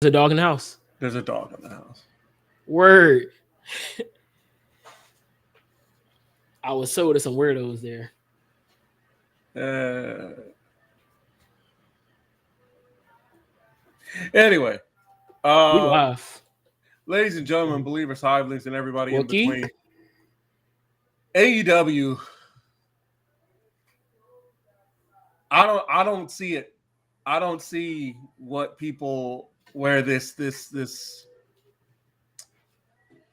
There's a dog in the house. There's a dog in the house. Word. I was sold to some weirdos there. Anyway, We live. ladies and gentlemen, believers, hivelings, and everybody in Wookie? between. AEW. I don't see it. I don't see what people where this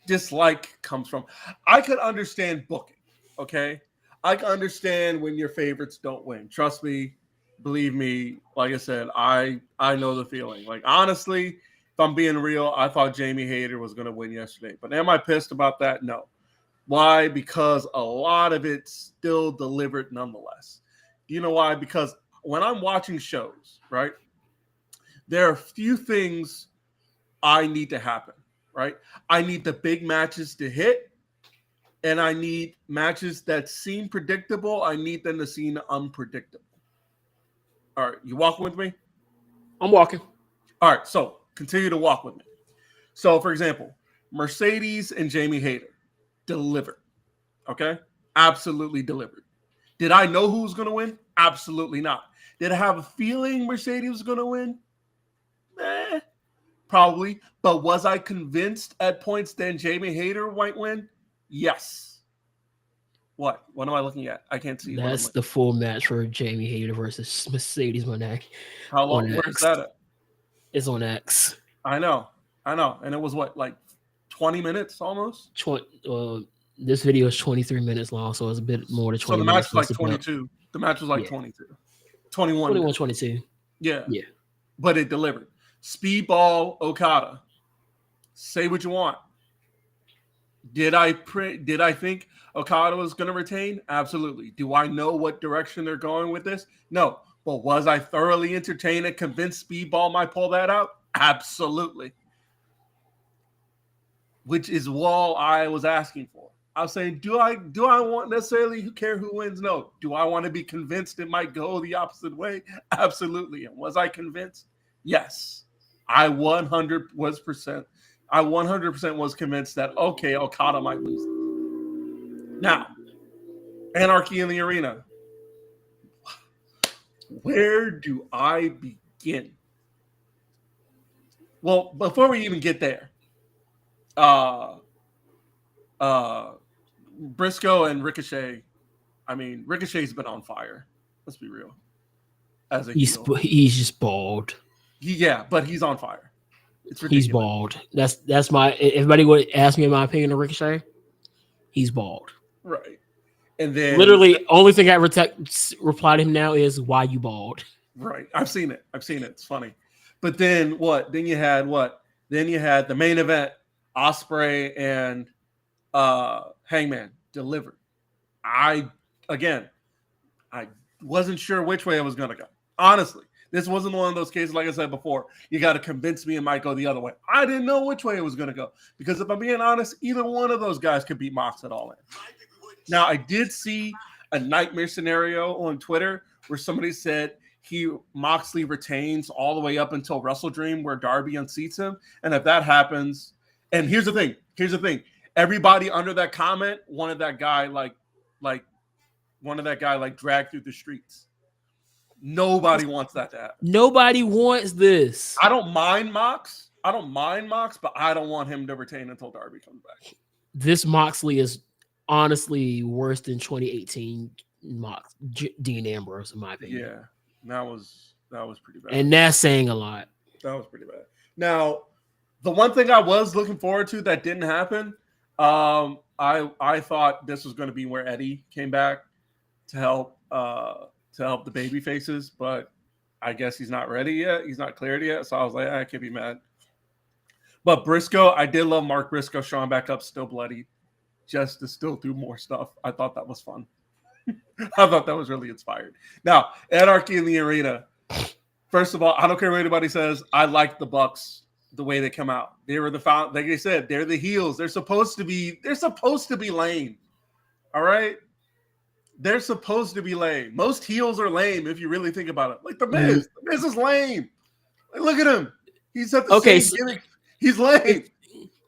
dislike comes from. I could understand booking, okay? I can understand when your favorites don't win. Trust me, believe me. Like I said, I know the feeling. Like honestly, if I'm being real, I thought Jamie Hayter was going to win yesterday. But am I pissed about that? No. Why? Because a lot of it still delivered nonetheless. You know why? Because when I'm watching shows, right, there are a few things I need to happen, right? I need the big matches to hit, and I need matches that seem predictable. I need them to seem unpredictable. All right, you walking with me? I'm walking. All right, so continue to walk with me. So, for example, Mercedes and Jamie Hayter delivered. Okay? Absolutely delivered. Did I know who was going to win? Absolutely not. Did I have a feeling Mercedes was going to win? Probably. But was I convinced at points that Jamie Hayter might win? Yes. What? What am I looking at? I can't see. That's the full match for Jamie Hayter versus Mercedes Moné. How long? Where's that at? It's on X. I know. And it was what, like 20 minutes almost? This video is 23 minutes long, so it's a bit more than 20 minutes. So the match was like 22. The match was like 22. 21. 22. Yeah. Yeah. But it delivered. Speedball Okada. Say what you want. Did I think Okada was going to retain? Absolutely. Do I know what direction they're going with this? No. But was I thoroughly entertained and convinced Speedball might pull that out? Absolutely. Which is all I was asking for. I was saying, do I want necessarily care who wins? No. Do I want to be convinced it might go the opposite way? Absolutely. And was I convinced? Yes. I 100% was convinced that, okay, Okada might lose it. Now, Anarchy in the Arena. Where do I begin? Well, before we even get there, Briscoe and Ricochet. I mean, Ricochet's been on fire. Let's be real. As a heel. He's just bald. But he's on fire. It's ridiculous. He's bald. That's my. Everybody would ask me my opinion of Ricochet. He's bald. Right. And then literally, only thing I reply to him now is, "Why you bald?" Right. I've seen it. It's funny. But then what? Then you had what? Then you had the main event, Ospreay and Hangman delivered. I wasn't sure which way I was going to go. Honestly, this wasn't one of those cases, like I said before, you got to convince me it might go the other way. I didn't know which way it was going to go. Because if I'm being honest, either one of those guys could beat Mox at all in. Now, I did see a nightmare scenario on Twitter where somebody said Moxley retains all the way up until WrestleDream where Darby unseats him. And if that happens, and here's the thing. Everybody under that comment wanted that guy dragged through the streets. Nobody wants that to happen. Nobody wants this. I don't mind Mox, but I don't want him to retain until Darby comes back. This Moxley is honestly worse than 2018 Dean Ambrose, in my opinion. Yeah, that was pretty bad. And that's saying a lot. That was pretty bad. Now, the one thing I was looking forward to that didn't happen, I thought this was going to be where Eddie came back to help the baby faces, but I guess he's not ready yet. He's not cleared yet. So I was like, I can't be mad. But Briscoe, I did love Mark Briscoe showing back up, still bloody, just to still do more stuff. I thought that was fun. I thought that was really inspired. Now, Anarchy in the Arena. First of all, I don't care what anybody says. I like the Bucks the way they come out. They were like they said, they're the heels. They're supposed to be lame. All right. They're supposed to be lame. Most heels are lame if you really think about it. Like the Miz. The Miz is lame. Like, look at him. He's at the Okay, same so gimmick. He's lame.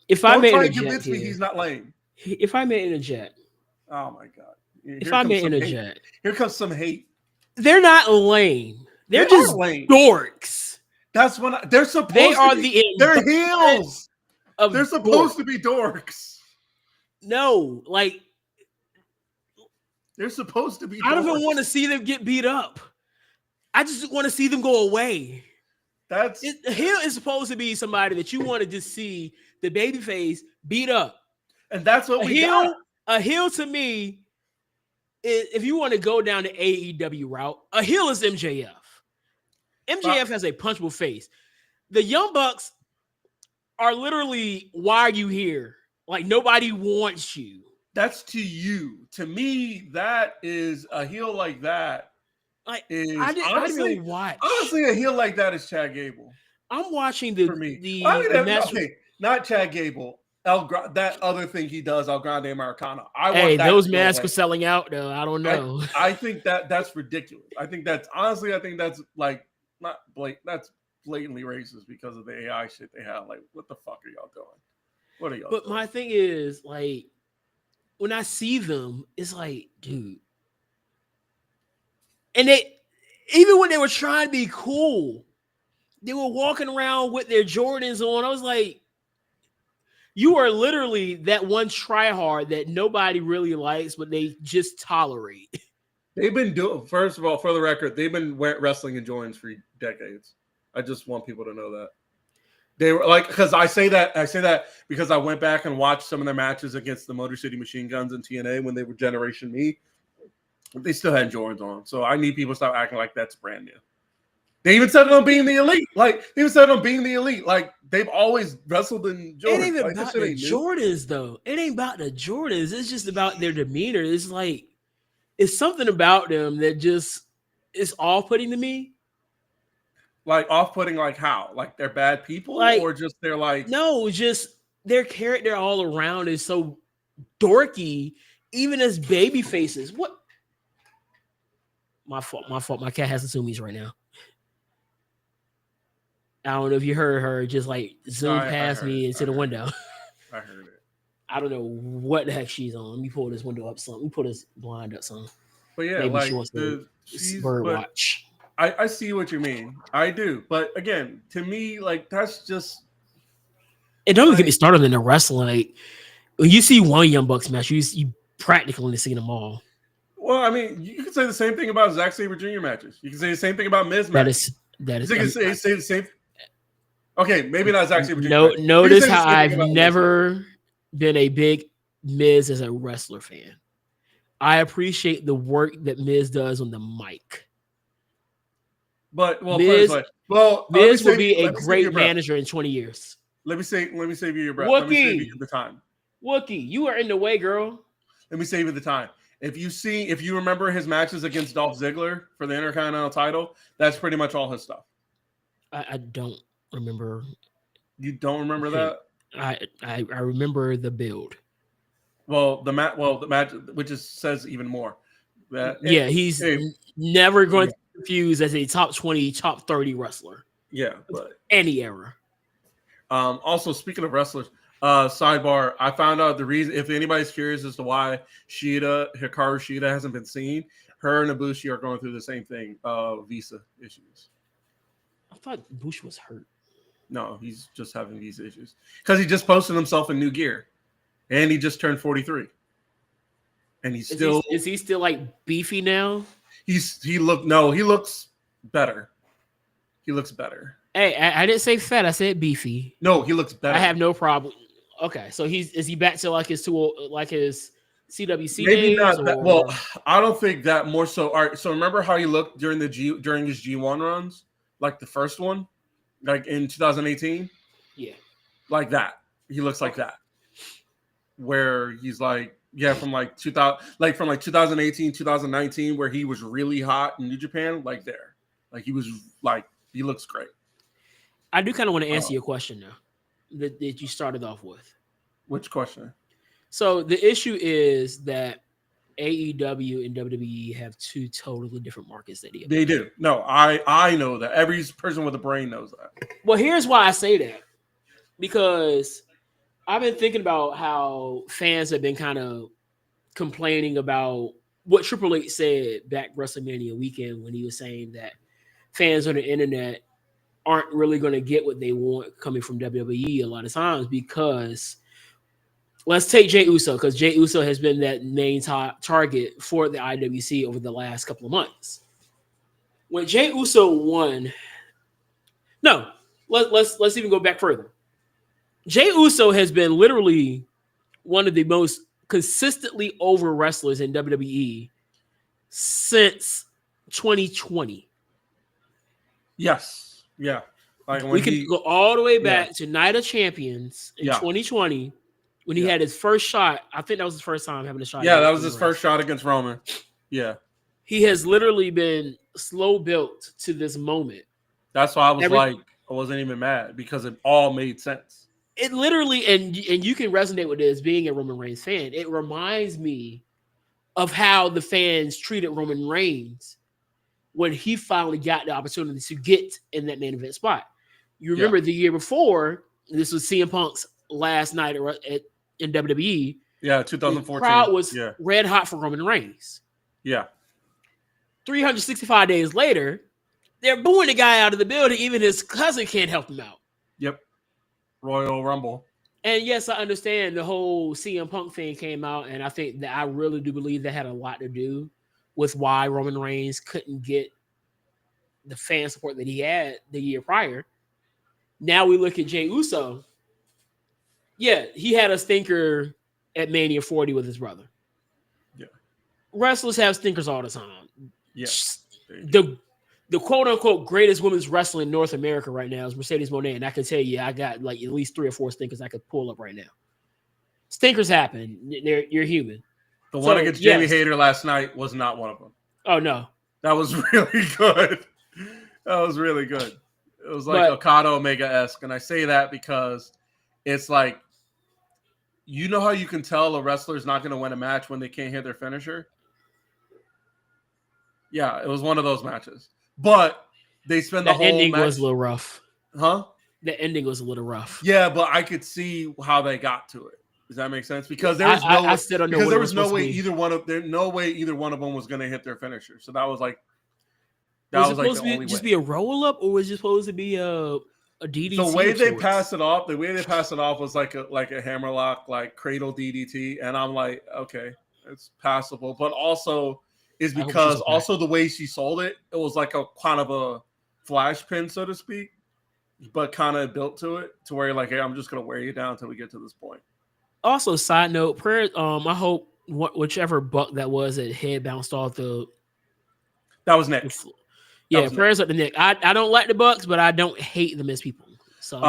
if I Don't may try and interject convince me here, he's not lame. if I may interject, Oh my god! if Here I comes may some hate. interject, Here comes some hate. they're not lame. They They're are just lame. dorks. That's when they're supposed They are to be. the They're heels. of They're supposed dorks. to be dorks. No, like They're supposed to be. I don't even dorks. want to see them get beat up. I just want to see them go away. That's A heel is supposed to be somebody that you want to just see the babyface beat up. and that's what A we got. heel to me, if you want to go down the AEW route, a heel is MJF. MJF has a punchable face. The Young Bucks are literally, why are you here? Like nobody wants you. That's to you. To me, that is a heel like that. Like Is I didn't even watch. honestly, a heel like that is Chad Gable I'm watching for me. the match. Okay, not Chad Gable. That other thing he does, El Grande Americana. Hey, those to go masks away. were selling out though. I don't know. I think that's ridiculous. I think that's like not blatant. That's blatantly racist because of the AI shit they have. Like, what the fuck are y'all doing? What are y'all? But doing? my thing is, like, when I see them, it's like, dude. And even when they were trying to be cool, they were walking around with their Jordans on. I was like, you are literally that one tryhard that nobody really likes, but they just tolerate. They've been doing. First of all, for the record, they've been wrestling in Jordans for decades. I just want people to know that. They were like, because I say that because I went back and watched some of their matches against the Motor City Machine Guns in TNA when they were Generation Me. They still had Jordans on, so I need people to stop acting like that's brand new. They even said it on Being the Elite. Like they even said it on Being the Elite. Like they've always wrestled in Jordans. It ain't even like, about the Jordans, though. It ain't about the Jordans. It's just about their demeanor. It's like it's something about them that just is off-putting to me. Like off-putting, like how? Like they're bad people, Like, or just they're like no, just their character all around is so dorky, even as baby faces. What? My fault. My cat has the zoomies right now. I don't know if you heard her just like zoom past me into the window. I heard it. I don't know what the heck she's on. Let me pull this window up some. Let me pull this blind up some. But yeah, maybe like she wants to bird watch. I see what you mean. I do. But again, to me, like that's just And don't get me started in the wrestling. Like when you see one Young Bucks match, you practically see them all. Well, I mean, you can say the same thing about Zack Sabre Jr. matches. You can say the same thing about Miz matches. That is. You can say the same. Okay, maybe not Zack Sabre Jr. Notice how I've never been a big Miz as a wrestler fan. I appreciate the work that Miz does on the mic. But Miz will be a great manager in 20 years. Let me save you your breath. Wookie. Let me save you the time. Wookie, you are in the way, girl. Let me save you the time. If you remember his matches against Dolph Ziggler for the Intercontinental title, that's pretty much all his stuff. I don't remember. You don't remember that? I remember the build. Well, the match, which says even more. He's never going to confuse as a top 20, top 30 wrestler. Yeah, but any era. Also, speaking of wrestlers, sidebar, I found out the reason, if anybody's curious as to why Hikaru Shida hasn't been seen, her and Ibushi are going through the same thing, visa issues. I thought Ibushi was hurt. No, he's just having visa issues because he just posted himself in new gear, and he just turned 43, and he's still. Is he still like beefy now? He looks better. He looks better. Hey, I didn't say fat. I said beefy. No, he looks better. I have no problem. Okay, so is he back to like his CWC Maybe days? Not that, well, I don't think that more so. All right, so remember how he looked during his G1 runs, like the first one, like in 2018. Yeah, like that. He looks like that, where he's like, from 2018, 2019, where he was really hot in New Japan, like there, like he was like he looks great. I do kind of want to answer your question now that you started off with. Which question? So the issue is that AEW and WWE have two totally different markets that They do. No, I know that. Every person with a brain knows that. Well, here's why I say that. Because I've been thinking about how fans have been kind of complaining about what Triple H said back WrestleMania weekend when he was saying that fans on the internet aren't really going to get what they want coming from WWE a lot of times because let's take Jey Uso because Jey Uso has been that main target for the IWC over the last couple of months. When Jey Uso won, let's even go back further. Jey Uso has been literally one of the most consistently over wrestlers in WWE since 2020 Yes. Yeah. Like when we can go all the way back to Night of Champions in 2020 when he had his first shot. I think that was his first time having a shot. Yeah, that was his first shot against Roman. Yeah. He has literally been slow built to this moment. That's why I was I wasn't even mad because it all made sense. It literally, and you can resonate with this being a Roman Reigns fan. It reminds me of how the fans treated Roman Reigns when he finally got the opportunity to get in that main event spot. You remember the year before, this was CM Punk's last night in WWE. Yeah, 2014. The crowd was red hot for Roman Reigns. Yeah. 365 days later, they're booing the guy out of the building. Even his cousin can't help him out. Yep. Royal Rumble. And yes, I understand the whole CM Punk thing came out, and I think that I really do believe that had a lot to do with why Roman Reigns couldn't get the fan support that he had the year prior. Now we look at Jey Uso. Yeah, he had a stinker at Mania 40 with his brother. Yeah. Wrestlers have stinkers all the time. Yeah. The quote-unquote greatest women's wrestler in North America right now is Mercedes Moné, and I can tell you I got like at least 3 or 4 stinkers I could pull up right now. Stinkers happen. You're human. The one against Jamie Hayter last night was not one of them. Oh, no. That was really good. That was really good. It was like Okada Omega-esque, and I say that because it's like, you know how you can tell a wrestler's not going to win a match when they can't hit their finisher? Yeah, it was one of those matches. But they spend the whole ending match. Was a little rough. Huh? The ending was a little rough. Yeah, but I could see how they got to it. Does that make sense? Because there was no way either one of them was going to hit their finisher. So that was like the only way. Just be a roll up, or was it supposed to be a DDT? The way they pass it off, was like a hammerlock, like cradle DDT, and I'm like, okay, it's passable, but also. Is because also the way she sold it, it was like a kind of a flash pin, so to speak, but kind of built to it to where you're like, hey, I'm just gonna wear you down until we get to this point. Also, side note, prayer. I hope whichever buck that was that head bounced off the. That was Nick. Prayers up to Nick. I don't like the Bucks, but I don't hate them as people. So so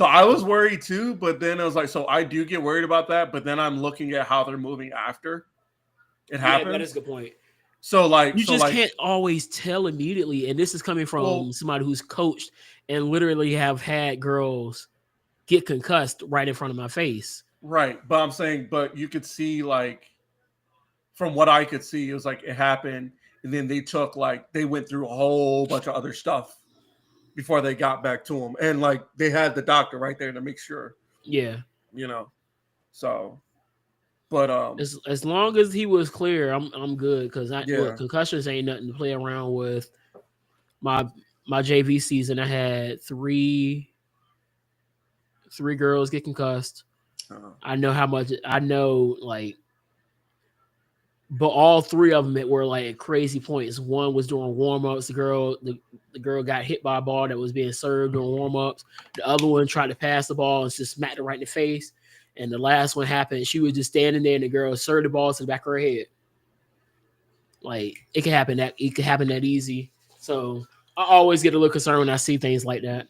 I was worried too, but then I was like, so I do get worried about that, but then I'm looking at how they're moving after. It happened. That is a good point. So can't always tell immediately, and this is coming from somebody who's coached and literally have had girls get concussed right in front of my face. Right, but I'm saying, but you could see from what I could see, it was like it happened, and then they went through a whole bunch of other stuff before they got back to him, and they had the doctor right there to make sure. Yeah, so. But as long as he was clear, I'm good because concussions ain't nothing to play around with. My JV season, I had three girls get concussed. I know how much but all 3 of them were at crazy points. One was during warm-ups. The girl got hit by a ball that was being served during warm-ups. The other one tried to pass the ball and just smacked her right in the face. And the last one happened. She was just standing there, and the girl served the ball to the back of her head. It can happen that easy. So I always get a little concerned when I see things like that.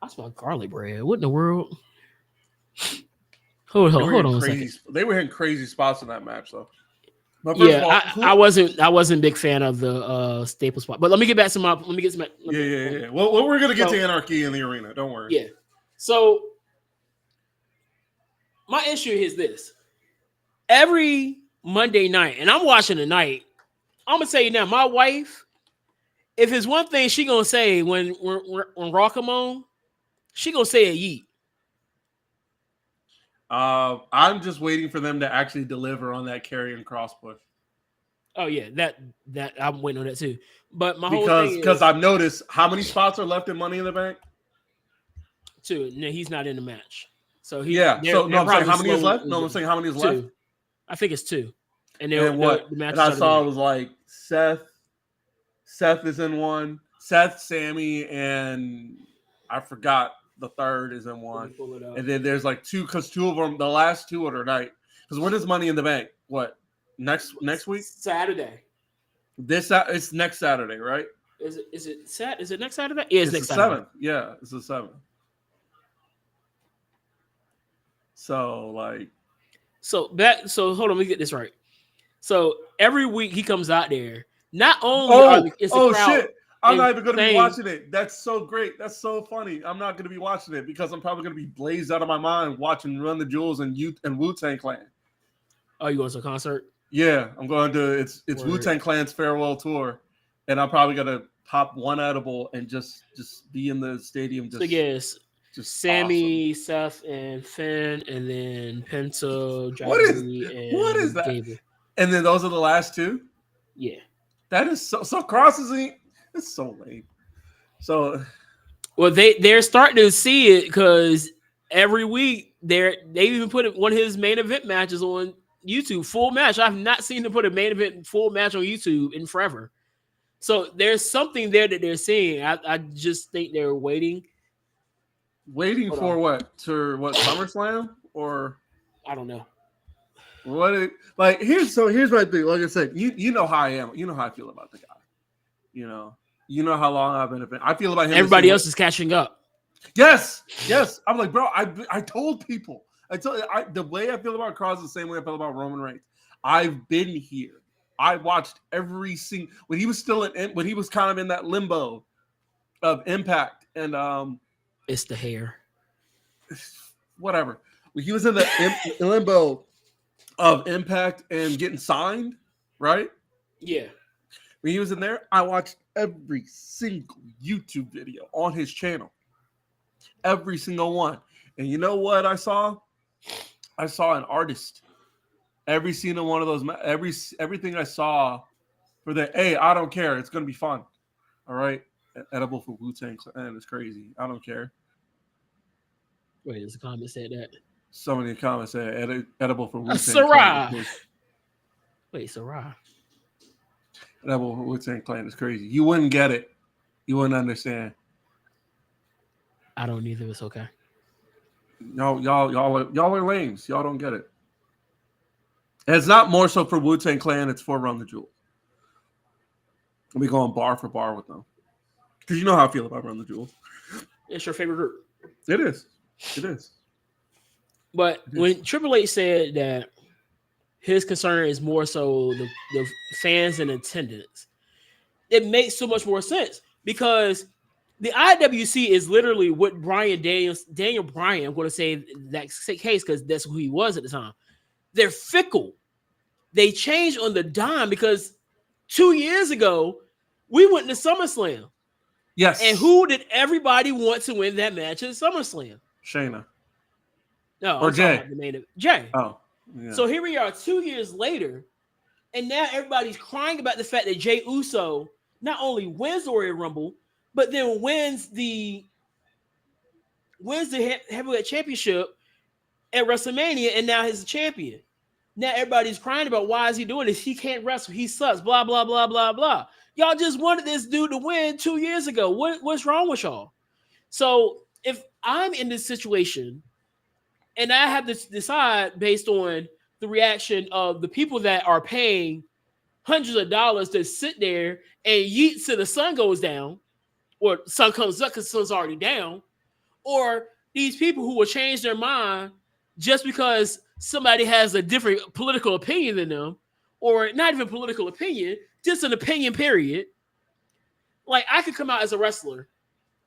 I smell garlic bread. What in the world? Hold on a second. They were hitting crazy spots in that match, though. But I wasn't a big fan of the staple spot. But let me get back to my. Yeah. Well, we're gonna get to Anarchy in the arena. Don't worry. Yeah. So. My issue is this. every Monday night, and I'm watching tonight. I'm gonna tell you now, my wife, if it's one thing she gonna say when Raw come on, she gonna say a yeet. I'm just waiting for them to actually deliver on that Karrion Kross push. Oh yeah, that I'm waiting on that too. But my whole thing because I've noticed how many spots are left in Money in the Bank. Two. No, he's not in the match. So he I'm saying how many is left? No, I'm saying how many is two. left. I think it's two. And what? The match and I saw it was like Seth is in one. Seth, Sammy, and I forgot the third is in one. And then there's like two, because two of them, the last two are tonight. Because when is Money in the Bank? What? Next week? Saturday. It's next Saturday, right? Is it next Saturday? Yeah, it's next the Saturday. 7th. Yeah, it's the 7th. So hold on, let me get this right. So every week he comes out there. Not only is the crowd shit. I'm not even going to be watching it. That's so great. That's so funny. I'm not going to be watching it because I'm probably going to be blazed out of my mind watching Run the Jewels and Wu-Tang Clan. Oh, you going to a concert? Yeah, I'm going to. It's Wu-Tang Clan's farewell tour, and I'm probably going to pop one edible and just be in the stadium. Just Sammy, awesome. Seth, and Finn, and then Penta, what is that? Gable. And then those are the last two? Yeah. That is so Cross it's so lame. So well, they're starting to see it because every week they even put one of his main event matches on YouTube, full match. I've not seen them put a main event full match on YouTube in forever. So there's something there that they're seeing. I just think they're waiting. Waiting for what? To what, SummerSlam? Or I don't know. Here's my thing. Like I said, you know how I am. You know how I feel about the guy. You know how long I've been a fan. I feel about him. Everybody else is catching up. Yes. I'm like, bro, I told people. The way I feel about Cross is the same way I feel about Roman Reigns. I've been here. I watched every single when he was still when he was kind of in that limbo of Impact and it's the hair. Whatever. When he was in the limbo of Impact and getting signed, right? Yeah. When he was in there, I watched every single YouTube video on his channel. Every single one. And you know what I saw? I saw an artist. Every single one of those, everything I saw for the, hey, I don't care. It's going to be fun. All right? Edible for Wu-Tang Clan is crazy. I don't care. Wait, does the comment say that? Somebody in the comments said edible for Wu-Tang Sarah. Wait, Sarah. Edible for Wu-Tang Clan is crazy. You wouldn't get it. You wouldn't understand. I don't either. It's okay. Y'all are lames. Y'all don't get it. And it's not more so for Wu-Tang Clan. It's for Run the Jewels. We going bar for bar with them. Because you know how I feel about Run the Jewels. It's your favorite group. It is. It is. But when Triple H said that his concern is more so the fans in attendance, it makes so much more sense because the IWC is literally what Daniel Bryan, I'm going to say that case because that's who he was at the time. They're fickle. They change on the dime because 2 years ago, we went to SummerSlam. Yes. And who did everybody want to win that match at SummerSlam? Shayna. No, or Jay. Jay. Oh. Yeah. So here we are 2 years later, and now everybody's crying about the fact that Jey Uso not only wins the Royal Rumble, but then wins the heavyweight championship at WrestleMania, and now he's a champion. Now everybody's crying about why is he doing this? He can't wrestle. He sucks. Blah blah blah blah blah. Y'all just wanted this dude to win 2 years ago. What's wrong with y'all? So if I'm in this situation, and I have to decide based on the reaction of the people that are paying hundreds of dollars to sit there and yeet till the sun goes down, or sun comes up because the sun's already down, or these people who will change their mind just because somebody has a different political opinion than them, or not even political opinion, just an opinion, period. Like, I could come out as a wrestler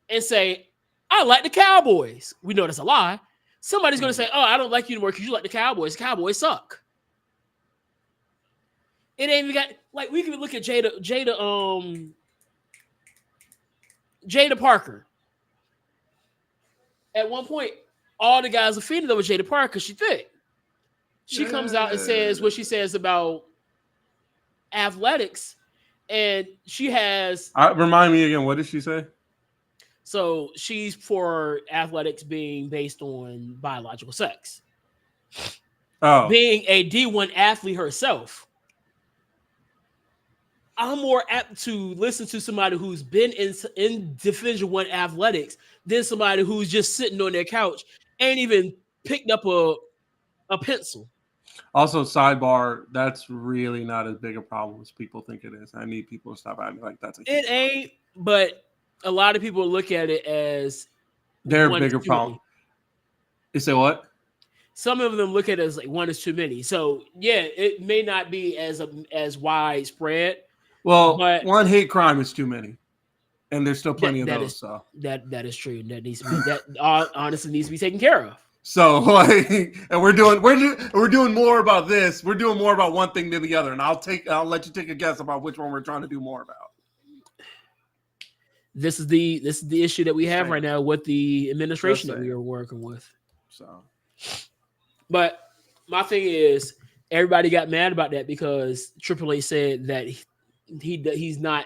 and say, I like the Cowboys. We know that's a lie. Somebody's going to say, oh, I don't like you anymore because you like the Cowboys. The Cowboys suck. It ain't even got like we can look at Jada Parker. At one point, all the guys offended over Jada Parker. She thick. She comes out and says what she says about athletics, and she has. Remind me again. What did she say? So she's for athletics being based on biological sex. Oh, being a D1 athlete herself, I'm more apt to listen to somebody who's been in Division One athletics than somebody who's just sitting on their couch and even picked up a pencil. Also, sidebar, that's really not as big a problem as people think it is. I need people to stop acting like that's a It ain't, but a lot of people look at it as they're a bigger problem. You say what? Some of them look at it as like one is too many. So yeah, it may not be as widespread. Well, but one hate crime is too many, and there's still plenty of those. So that is true. That needs to be that honestly needs to be taken care of. So like, and we're doing more about this. We're doing more about one thing than the other, and I'll let you take a guess about which one we're trying to do more about. This is the issue that we have right now with the administration that we are working with. So, but my thing is, everybody got mad about that because Triple H said that he's not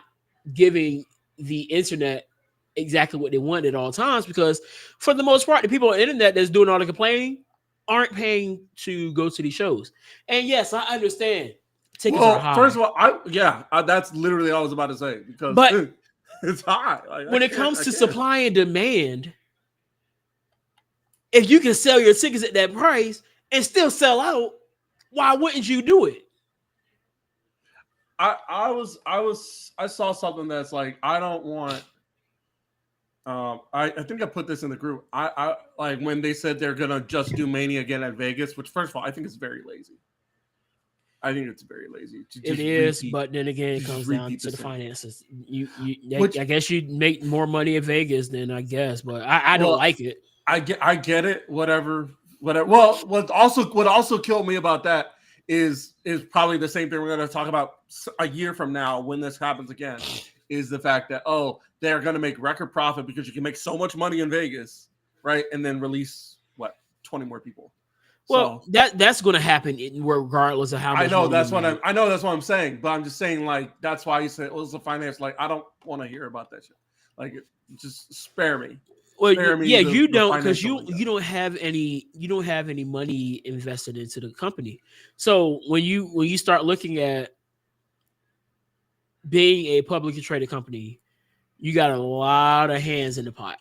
giving the internet exactly what they want at all times, because for the most part, the people on the internet that's doing all the complaining aren't paying to go to these shows. And yes, I understand. Tickets are high. First of all, that's literally all I was about to say, because but it's high. Like, when it comes to supply and demand, if you can sell your tickets at that price and still sell out, why wouldn't you do it? I saw something that's like, I don't want. I think I put this in the group. I like when they said they're gonna just do Mania again at Vegas, which first of all, I think it's very lazy. I think it's very lazy. It is, but then again, it comes down to the finances. I guess you'd make more money in Vegas than I guess, but I don't like it. I get it. Whatever. Well, what also killed me about that is probably the same thing we're going to talk about a year from now when this happens again, is the fact that they're going to make record profit because you can make so much money in Vegas, right? And then release 20 more people. Well, so, that's going to happen regardless of how much. I know that's what I'm saying, but I'm just saying, like, that's why you said it was the finance. Like, I don't want to hear about that shit. Like, just spare me. Well, you don't, because you don't have any money invested into the company. So when you start looking at being a publicly traded company, you got a lot of hands in the pot.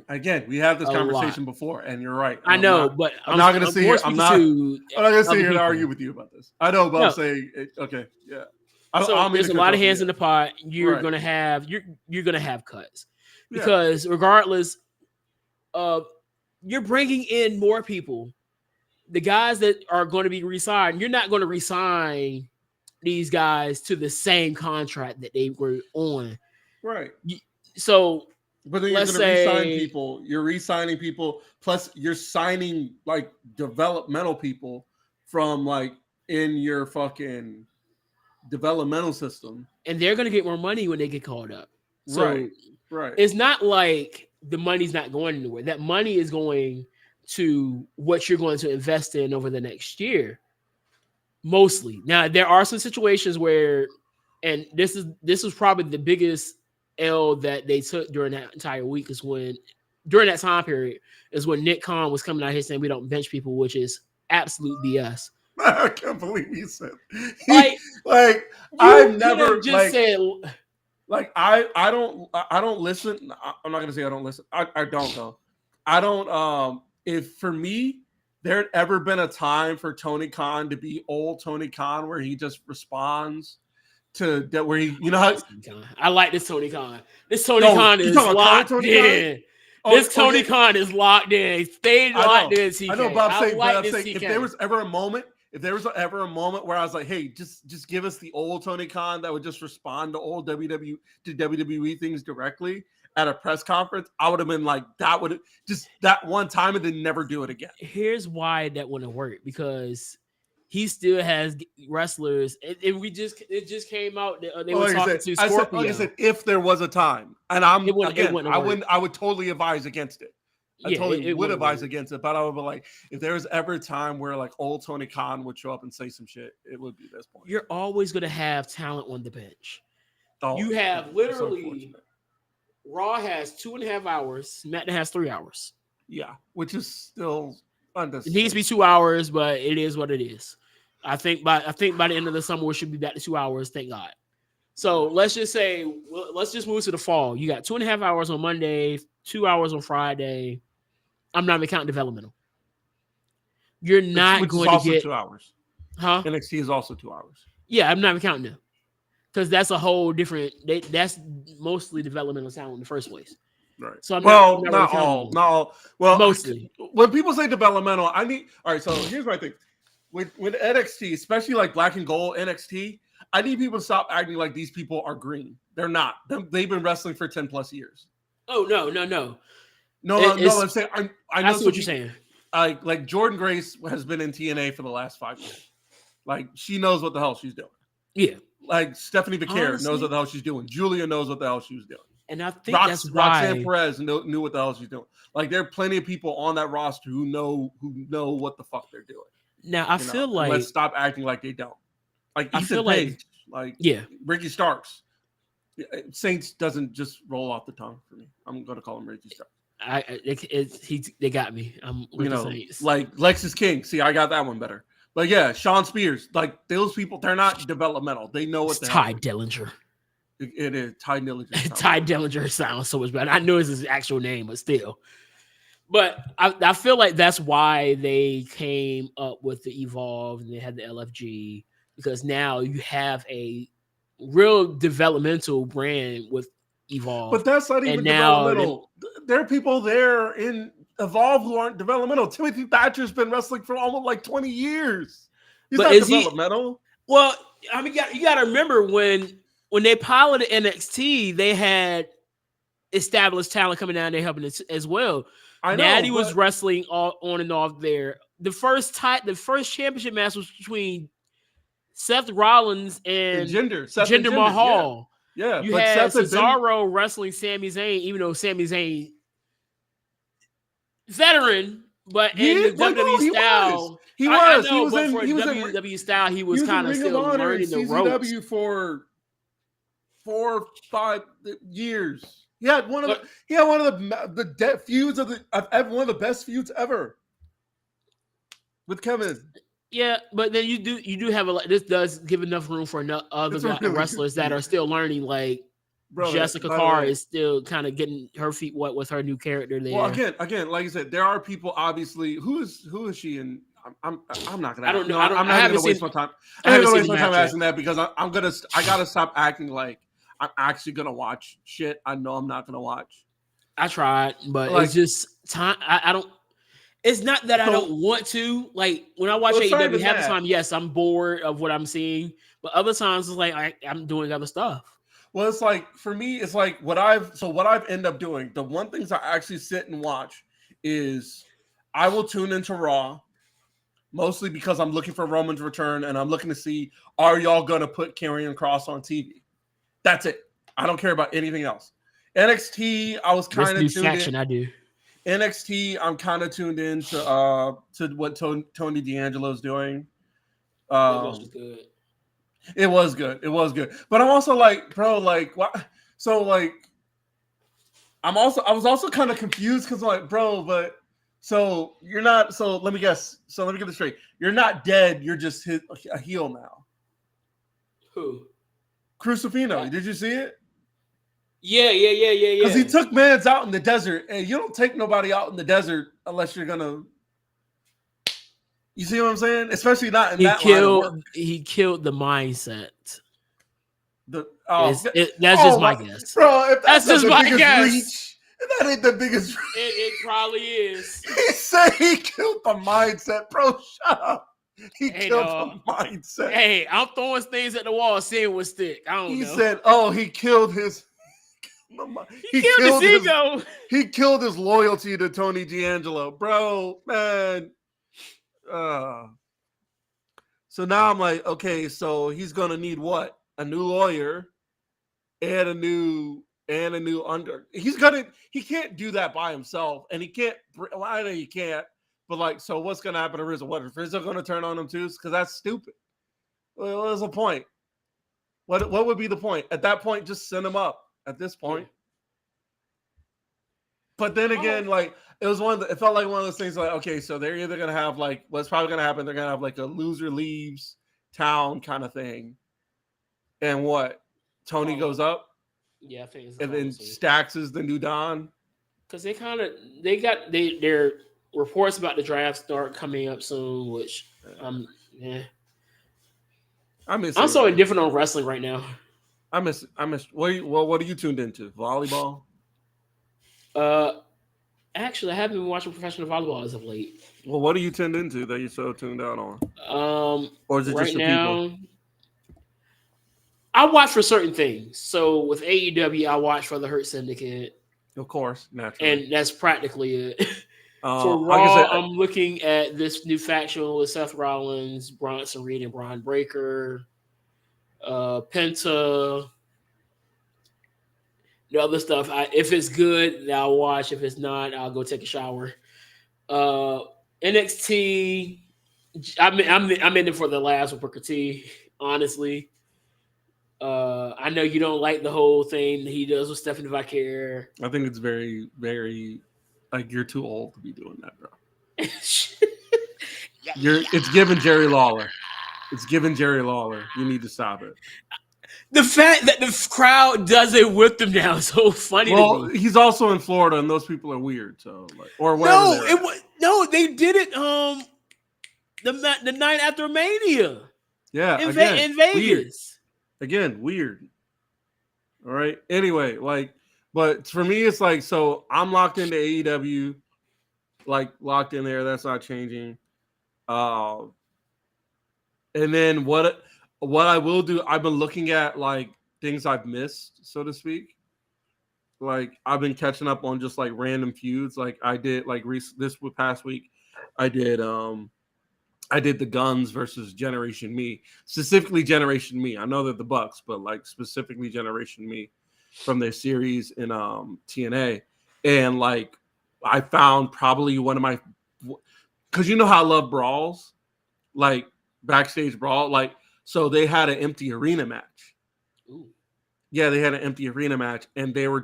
Again, we had this conversation before, and you're right. I know, but I'm not going to sit here. I'm not going to sit here and argue with you about this. I know, but I'm saying, okay, yeah. So there's a lot of hands in the pot. You're going to have you're going to have cuts, because regardless of, you're bringing in more people. The guys that are going to be re-signed, you're not going to re-sign these guys to the same contract that they were on, right? So. But then you're going to re-sign people. You're re-signing people. Plus, you're signing like developmental people from like in your fucking developmental system, and they're going to get more money when they get called up. So right. It's not like the money's not going anywhere. That money is going to what you're going to invest in over the next year, mostly. Now, there are some situations where, and this is probably the biggest L that they took during that entire week, is when during that time period is when Nick Khan was coming out here saying we don't bench people, which is absolute BS. I can't believe he said I've never just said like I don't listen. I'm not gonna say I don't listen. I don't though. I don't if for me there had ever been a time for Tony Khan to be old Tony Khan where he just responds to that, where he, you know how I like this Tony Khan. This Tony Khan is locked in. This Tony Khan is locked in. He stayed locked in. TK. I know, but I'm saying if there was ever a moment where I was like, hey, just give us the old Tony Khan that would just respond to old WWE things directly at a press conference, I would have been like, that would just that one time and then never do it again. Here's why that wouldn't work, because he still has wrestlers, and it just came out that they were Like talking to Scorpio. like I said, if there was a time, and I would totally advise against it. I totally would advise against it, but I would be like, if there was ever a time where like old Tony Khan would show up and say some shit, it would be this point. You're always going to have talent on the bench. Oh, you have literally Raw has 2.5 hours. SmackDown has 3 hours. Yeah, which is still it needs to be 2 hours, but it is what it is. I think by the end of the summer we should be back to 2 hours. Thank God. So let's just move to the fall. You got 2.5 hours on Monday, 2 hours on Friday. I'm not even counting developmental. You're not going to get 2 hours. Huh? NXT is also 2 hours. Yeah, I'm not even counting them. Because that's a whole different that's mostly developmental talent in the first place. Right. So not all. Well, mostly. When people say developmental, all right, so here's my thing. With NXT, especially like Black and Gold NXT, I need people to stop acting like these people are green. They're not. They've been wrestling for 10 plus years. Oh, no. I'm saying I know what you're saying. Like Jordan Grace has been in TNA for the last 5 years. Like she knows what the hell she's doing. Yeah. Like Stephanie Becerra knows what the hell she's doing. Julia knows what the hell she was doing. And I think that's why Roxanne Perez knew what the hell she's doing. Like there are plenty of people on that roster who know what the fuck they're doing. Now I feel like let's stop acting like they don't. Like I feel like Ricky Starks. Saints doesn't just roll off the tongue for me. I'm gonna call him Ricky Starks. They got me. I'm with the Saints. Like Lexus King. See, I got that one better. But yeah, Sean Spears. Like those people, they're not developmental. They know what they're Ty Dillinger. It is Ty Dillinger. Ty Dillinger sounds so much better. I know it's his actual name, but still. But I feel like that's why they came up with the Evolve and they had the LFG, because now you have a real developmental brand with Evolve. But that's not even developmental. There are people there in Evolve who aren't developmental. Timothy Thatcher's been wrestling for almost like 20 years. He's not developmental. Well, I mean, you got to remember when they piloted NXT, they had established talent coming down there helping as well. Natty was wrestling on and off there. The first championship match was between Seth Rollins and Jinder Mahal. Yeah, you had Cesaro wrestling Sami Zayn, even though Sami Zayn veteran, but in the WWE style, he was in WWE style. He was kind of still learning the ropes. For 4 or 5 years. He had one of the feuds one of the best feuds ever with Kevin. Yeah, but then you do have this does give enough room for other wrestlers that are still learning. Like Jessica Carr is still kind of getting her feet wet with her new character there. Well, again, like I said, there are people obviously who is she in. I'm not gonna. I don't know. I'm not gonna waste my time. I haven't waste my time asking that because I gotta stop acting like I'm actually gonna watch shit I know I'm not gonna watch. I tried, but it's just time. I don't. It's not that I don't want to. Like when I watch AEW, half the time, yes, I'm bored of what I'm seeing, but other times it's like I'm doing other stuff. Well, it's like for me, it's like what I've ended up doing. The one things I actually sit and watch is I will tune into Raw, mostly because I'm looking for Roman's return and I'm looking to see, are y'all gonna put Karrion Kross on TV? That's it. I don't care about anything else. NXT, I was kind of tuned in. I do. NXT, I'm kind of tuned in to what Tony D'Angelo's doing. It was good. But I'm also like, bro, like what? So like, I was also kind of confused because I'm like, bro, but so you're not. So let me guess. So let me get this straight. You're not dead. You're just a heel now. Who? Crucifino. Yeah. Did you see it? Yeah. Because he took mans out in the desert, and you don't take nobody out in the desert unless you're gonna. You see what I'm saying? Especially not in that line of work. He killed the mindset. That's just my guess, bro. If that's just my guess. Reach, that ain't the biggest. It probably is. He said he killed the mindset, bro. Shut up. He killed the mindset. Hey, I'm throwing things at the wall, seeing what stick. I don't know. He said, "Oh, he killed his." He killed his ego. He killed his loyalty to Tony D'Angelo, bro. Man. So now I'm like, okay, so he's gonna need what? A new lawyer and a new under. He can't do that by himself, and he can't. Well, I know he can't, but like, so what's gonna happen to Rizzo? What is Rizzo gonna turn on him too? Because that's stupid. Well, what's the point? What would be the point? At that point, just send him up. At this point. Yeah. But then again, like it felt like one of those things like, okay, so they're either gonna have like what's probably gonna happen, they're gonna have like a loser leaves town kind of thing. And what? Tony goes up? Yeah, I think it's and then Stacks is the new Don. Because they got their reports about the draft start coming up soon, which I'm so indifferent on wrestling right now. I miss what are you tuned into? Volleyball? Actually, I haven't been watching professional volleyball as of late. Well, what are you tuned into that you're so tuned out on? Or is it right just your now, people? I watch for certain things. So with AEW, I watch for the Hurt Syndicate. Of course, naturally. And that's practically it. For Raw, I'm looking at this new faction with Seth Rollins, Bronson Reed, and Braun Breaker. Penta. The other stuff, if it's good, I'll watch. If it's not, I'll go take a shower. NXT, I'm in it for the last with Booker T, honestly. I know you don't like the whole thing that he does with Stephanie Vaquer. I think it's very, very like you're too old to be doing that, bro. It's given Jerry Lawler. It's given Jerry Lawler. You need to stop it. The fact that the crowd does it with them now is so funny to me. He's also in Florida, and those people are weird. So, like, or no, they did it. The night after Mania. Yeah, in Vegas. Weird. Again, weird. All right. Anyway, but for me, it's like so. I'm locked into AEW, locked in there. That's not changing. And then what I will do, I've been looking at things I've missed, so to speak. Like I've been catching up on just random feuds. Like I did this past week, I did the Guns versus Generation Me, specifically Generation Me. I know they're the Bucks, but specifically Generation Me from their series in TNA. And I found probably one of my, because you know how I love brawls, backstage brawl, so they had an empty arena match. Ooh. Yeah, they had an empty arena match, and they were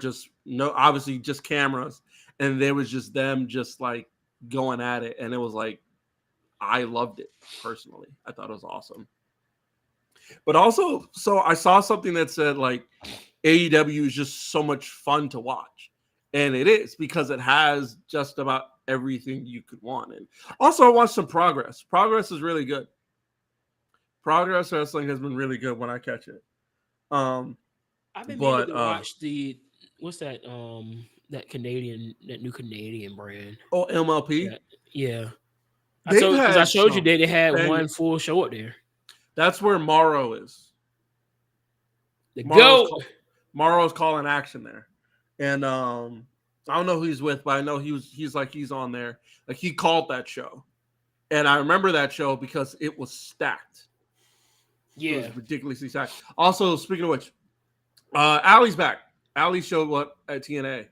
obviously just cameras, and there was just them going at it, and it was I loved it personally. I thought it was awesome. But also, so I saw something that said AEW is just so much fun to watch, and it is because it has just about everything you could want. And also, I watched some Progress. Progress is really good. Progress Wrestling has been really good when I catch it. I've been meaning to watch what's that? That new Canadian brand. Oh, MLP. Yeah. I showed you they had one full show up there. That's where Morrow is. Morrow's calling action there, and I don't know who he's with, but I know he's on there. He called that show, and I remember that show because it was stacked. Yeah, it was ridiculously stacked. Also, speaking of which, Allie's back. Allie showed up at TNA.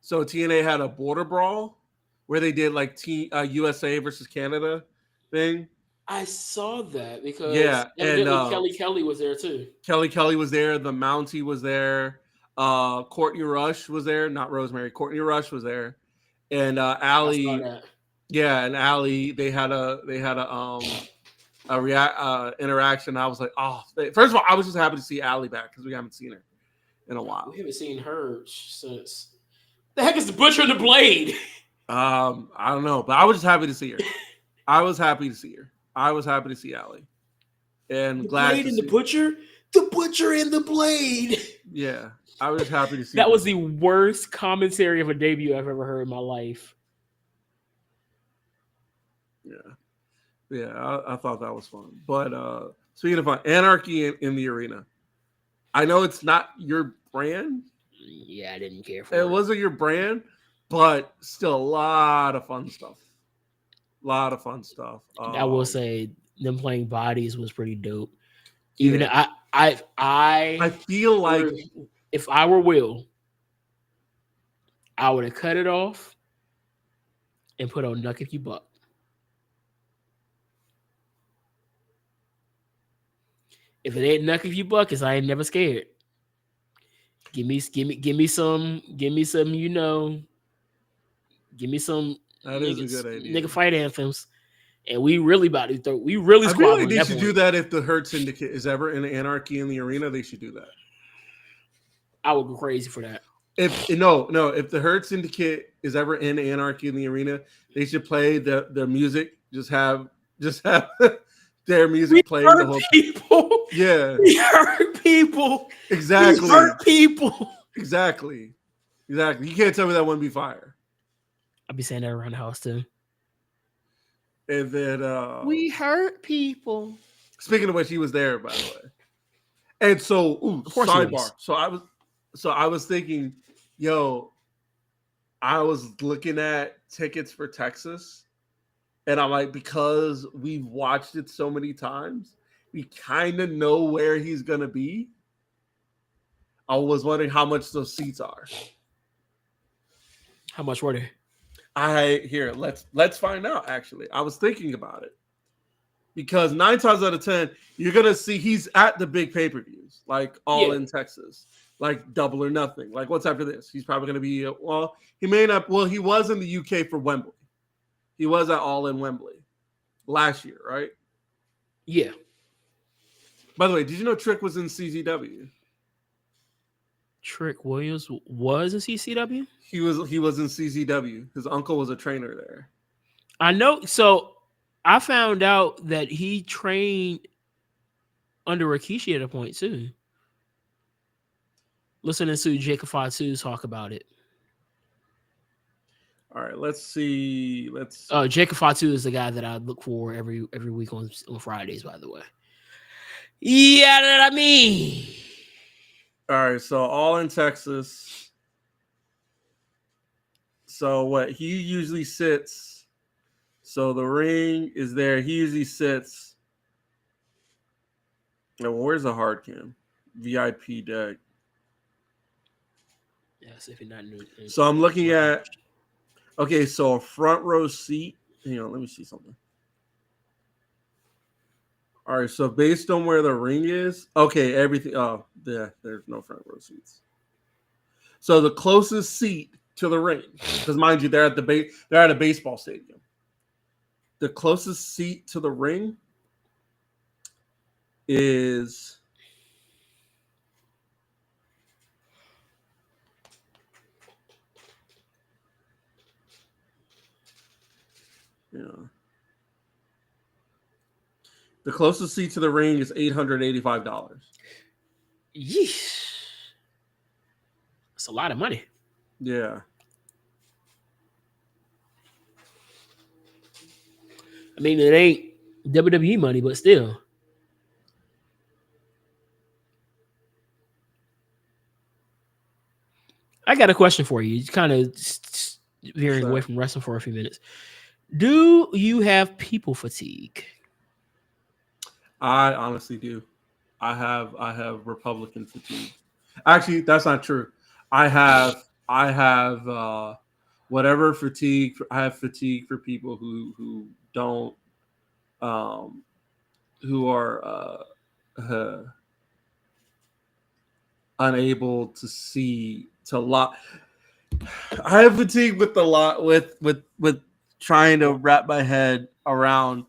So TNA had a border brawl where they did USA versus Canada thing. I saw that because and Kelly was there too. Kelly was there. The Mountie was there. Courtney Rush was there. Not Rosemary. Courtney Rush was there. And Allie. Yeah, and Allie. They had a interaction. I was like, oh. First of all, I was just happy to see Allie back because we haven't seen her in a while. We haven't seen her since. The heck is the Butcher and the Blade? I don't know, but I was just happy to see her. I was happy to see Allie, and glad Blade and the Butcher, the Butcher and the Blade. Yeah, I was happy to see. That was the worst commentary of a debut I've ever heard in my life. Yeah, I thought that was fun. But speaking of fun, Anarchy in the Arena. I know it's not your brand. Yeah, I didn't care for it. It wasn't your brand, but still a lot of fun stuff. I will say them playing bodies was pretty dope. Even Yeah. I feel like if I were Will, I would have cut it off and put on Nuck If You Buck. If it ain't Nuck If You Buck, it's I ain't never scared. Give me some, you know, give me some that is a good idea. nigga fight anthems. And we really about to throw. We really. I feel like they should do that if the Hurt Syndicate is ever in Anarchy in the Arena. They should do that. I would go crazy for that. If the Hurt Syndicate is ever in Anarchy in the Arena, they should play the music. Just have their music playing the whole people. Yeah, we hurt people. Exactly. We hurt people. Exactly. You can't tell me that wouldn't be fire. I'll be saying that around the house too. And then we hurt people. Speaking of which, he was there, by the way. And so, sidebar. So I was thinking, I was looking at tickets for Texas, and I'm like, because we've watched it so many times, we kind of know where he's gonna be. I was wondering how much those seats are. How much were they? Let's find out. Actually, I was thinking about it because 9 times out of 10, you're gonna see he's at the big pay-per-views, like All in Texas, like Double or Nothing. Like, what's after this? He's probably gonna be he may not. Well, he was in the UK for Wembley. He was at All in Wembley last year, right? Yeah. By the way, did you know Trick was in CZW? Trick Williams was in CCW? He was in CZW. His uncle was a trainer there. I know. So I found out that he trained under Rikishi at a point too. Listening to Jacob Fatu talk about it. All right, let's see. Jacob Fatu is the guy that I look for every week on Fridays, by the way. Yeah, that I mean. All right, so All in Texas. So what he usually sits. So the ring is there. He usually sits. Now, where's the hard cam? VIP deck. Yes, if you're not new. So I'm looking at. Okay, so a front row seat. Hang on, let me see something. All right, so based on where the ring is, okay, everything. Oh, there's no front row seats. So the closest seat to the ring, because mind you, they're at a baseball stadium. The closest seat to the ring is. Yeah. The closest seat to the ring is $885. Yeesh. That's a lot of money. Yeah. I mean, it ain't WWE money, but still. I got a question for you. Kind of veering away from wrestling for a few minutes. Do you have people fatigue? I honestly do. I have Republican fatigue. Actually, that's not true. I have whatever fatigue. I have fatigue for people who don't who are unable to see to lot. I have fatigue with the lot with trying to wrap my head around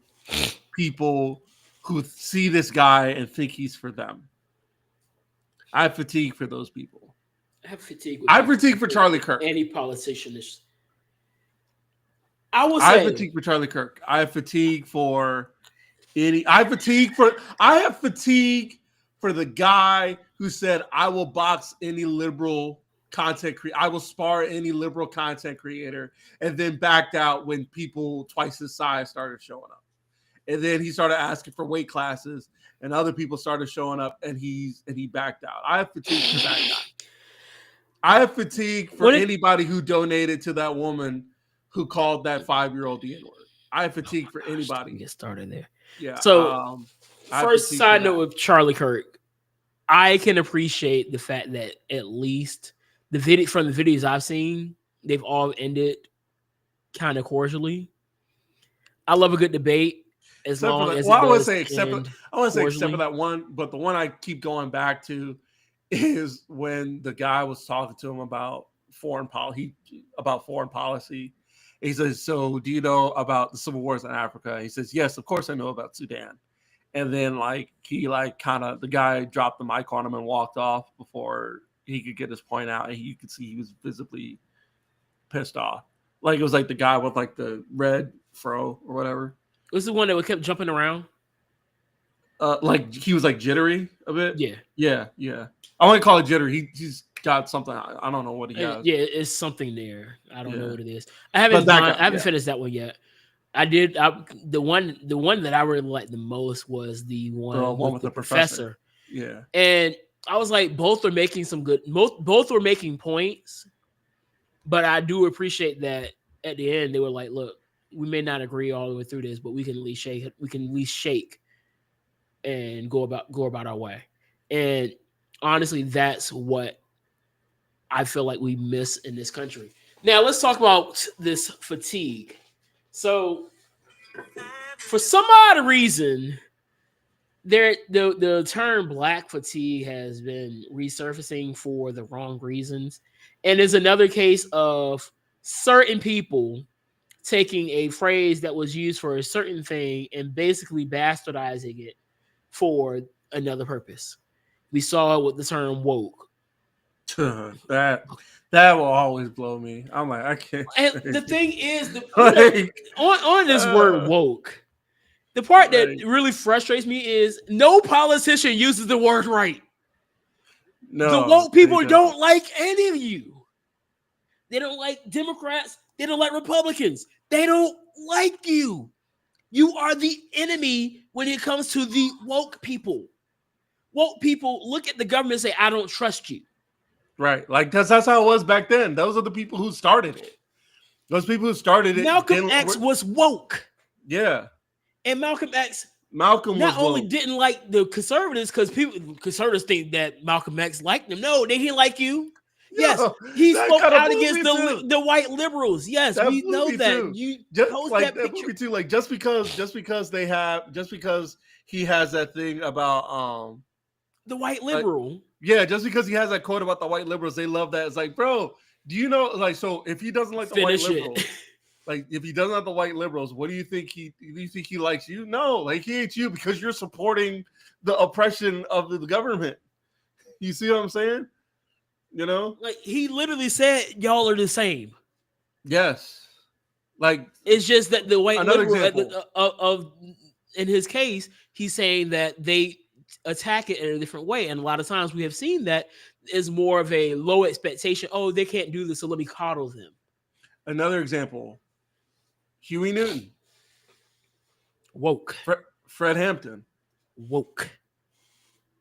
people who see this guy and think he's for them. I have fatigue for those people. I have fatigue. I have fatigue for Charlie Kirk. Any politician is. I have fatigue for Charlie Kirk. I have fatigue for any. I have fatigue for the guy who said, "I will box any liberal content creator. I will spar any liberal content creator," and then backed out when people twice his size started showing up. And then he started asking for weight classes, and other people started showing up, and he backed out. I have fatigue for that guy. I have fatigue for anybody who donated to that woman who called that 5-year-old the N-word. I have fatigue for anybody. Get started there. Yeah. So, I have first critique side for note that. with Charlie Kirk, I can appreciate the fact that at least the video from the videos I've seen, they've all ended kind of cordially. I love a good debate as Except for long that. as Well, it I would does say except for, end I want to say except for cordially. that one, but the one I keep going back to is when the guy was talking to him about foreign policy. He says, "So, do you know about the civil wars in Africa?" He says, "Yes, of course I know about Sudan." And then the guy dropped the mic on him and walked off before he could get his point out, and you could see he was visibly pissed off. Like it was like the guy with like the red fro or whatever. This is the one that kept jumping around. Like he was like jittery a bit. Yeah. Yeah. I wouldn't call it jittery. He's got something. I don't know what he has. Yeah, it's something there. I don't know Yeah. what it is. I haven't finished that one yet. I did. The one that I really liked the most was the one with the professor. Yeah. And I was like, both are making some good. Both were making points, but I do appreciate that at the end they were like, "Look, we may not agree all the way through this, but we can at least shake. We can at least shake and go about our way." And honestly, that's what I feel like we miss in this country. Now let's talk about this fatigue. So, for some odd reason, the term black fatigue has been resurfacing for the wrong reasons, and is another case of certain people taking a phrase that was used for a certain thing and basically bastardizing it for another purpose. We saw it with the term woke. That will always blow me. I'm like, I can't. And the thing is, Like, on this word woke, the part that really frustrates me is no politician uses the word right. No, the woke people don't like any of you. They don't like Democrats. They don't like Republicans. They don't like you. You are the enemy when it comes to the woke people. Woke people look at the government and say, I don't trust you. Right. Like, that's how it was back then. Those are the people who started it. Those people who started it. Malcolm X was woke. Yeah. And Malcolm only didn't like the conservatives because conservatives think that Malcolm X liked them. No, they didn't like you. Yes, he spoke out against the white liberals. Yes, we know that. You post that picture too. Like just because he has that thing about the white liberal. Just because he has that quote about the white liberals, they love that. It's like, bro, do you know? Like, so if he doesn't like the white liberals, like if he doesn't like the white liberals, what do you think he likes you? No, like he hates you because you're supporting the oppression of the government. You see what I'm saying? You know, like he literally said, "Y'all are the same." Yes, like it's just that the white liberal in his case, he's saying that they attack it in a different way, and a lot of times we have seen that is more of a low expectation. Oh, they can't do this, so let me coddle them. Another example: Huey Newton, woke. Fred Hampton, woke.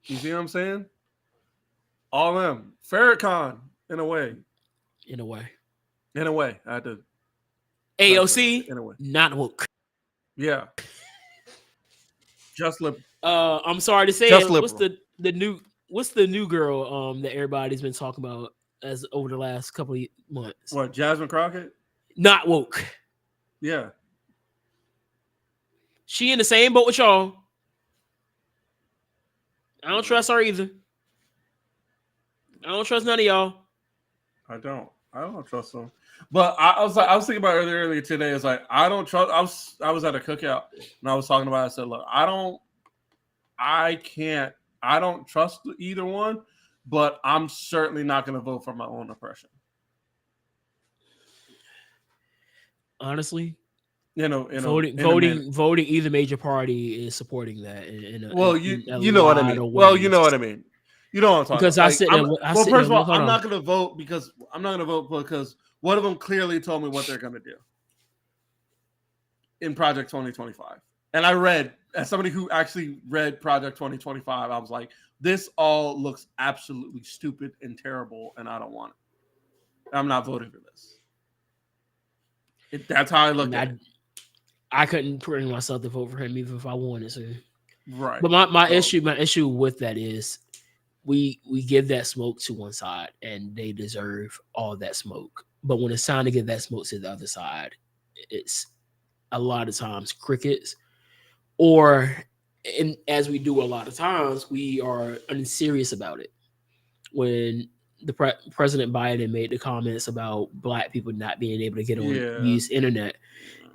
You see what I'm saying? All them. Farrakhan, in a way. I had to. AOC, in a way. Not woke. Yeah. Just liberal. I'm sorry to say it. What's the new girl that everybody's been talking about as over the last couple of months? What, Jasmine Crockett? Not woke. Yeah. She in the same boat with y'all. I don't trust her either. I don't trust none of y'all. I don't trust them. But I was thinking about earlier today. It's like I don't trust. I was at a cookout and I was talking about it. I said, look, I don't trust either one, but I'm certainly not going to vote for my own oppression. Honestly, voting either major party is supporting that. You know what I mean. Well, you know what I mean. You know what I'm talking because about. First of all, I'm not going to vote because one of them clearly told me what they're going to do in Project 2025. And I read, as somebody who actually read Project 2025, I was like, this all looks absolutely stupid and terrible, and I don't want it. I'm not voting for this. That's how I look at it. I couldn't bring myself to vote for him even if I wanted to. Right. But my So, issue with that is we give that smoke to one side and they deserve all that smoke. But when it's time to give that smoke to the other side, it's a lot of times crickets, or and as we do a lot of times, we are unserious about it. When the President Biden made the comments about black people not being able to get on yeah. use internet,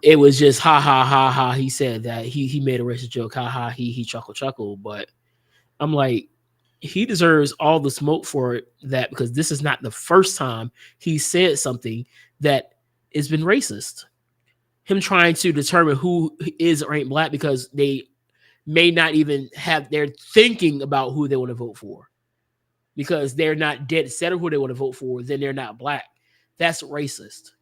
it was just ha ha ha ha. He said that he made a racist joke, ha ha he chuckle chuckle. But I'm like, he deserves all the smoke for that because this is not the first time he said something that has been racist. Him trying to determine who is or ain't black because they may not even have, they're thinking about who they want to vote for because they're not dead set of who they want to vote for, then they're not black. That's racist.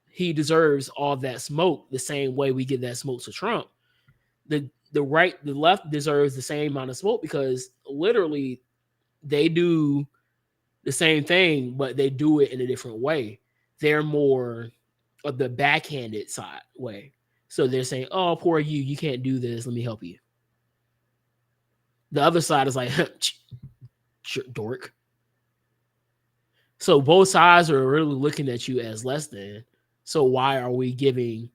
He deserves all that smoke the same way we give that smoke to Trump. The right, the left deserves the same amount of smoke because literally they do the same thing, but they do it in a different way. They're more of the backhanded side way. So they're saying, "Oh, poor you can't do this. Let me help you." The other side is like, "Dork." So both sides are really looking at you as less than. So why are we giving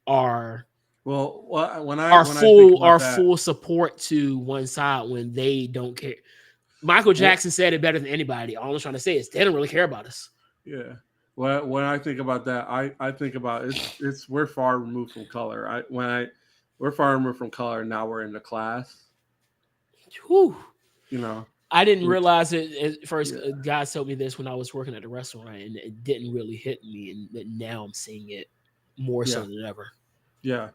our when I think about that, full support to one side when they don't care? Michael Jackson said it better than anybody. All I'm trying to say is they don't really care about us. Yeah. When I think about that, I think about it's we're far removed from color. We're far removed from color. Now we're in the class. Whew. You know, I didn't realize it at first. Yeah. God told me this when I was working at the restaurant, and it didn't really hit me. And now I'm seeing it more so than ever. Yeah,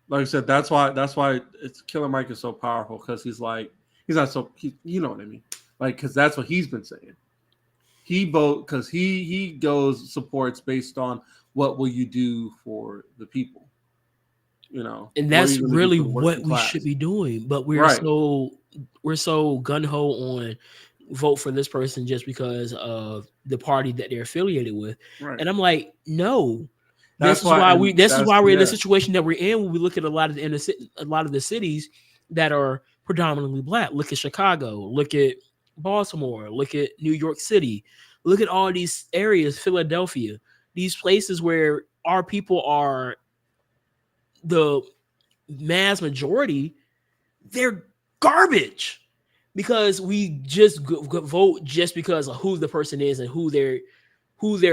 like I said, that's why it's Killer Mike is so powerful because he's not so you know what I mean, like because that's what he's been saying. He vote because he goes supports based on what will you do for the people, you know, and that's really what we should be doing. But we're so gun ho on vote for this person just because of the party that they're affiliated with, and I'm like, no. This is why we're in the situation that we're in when we look at a lot of the cities that are predominantly black. Look at Chicago, look at Baltimore, look at New York City, look at all these areas, Philadelphia, these places where our people are the mass majority. They're garbage because we just vote just because of who the person is and who they're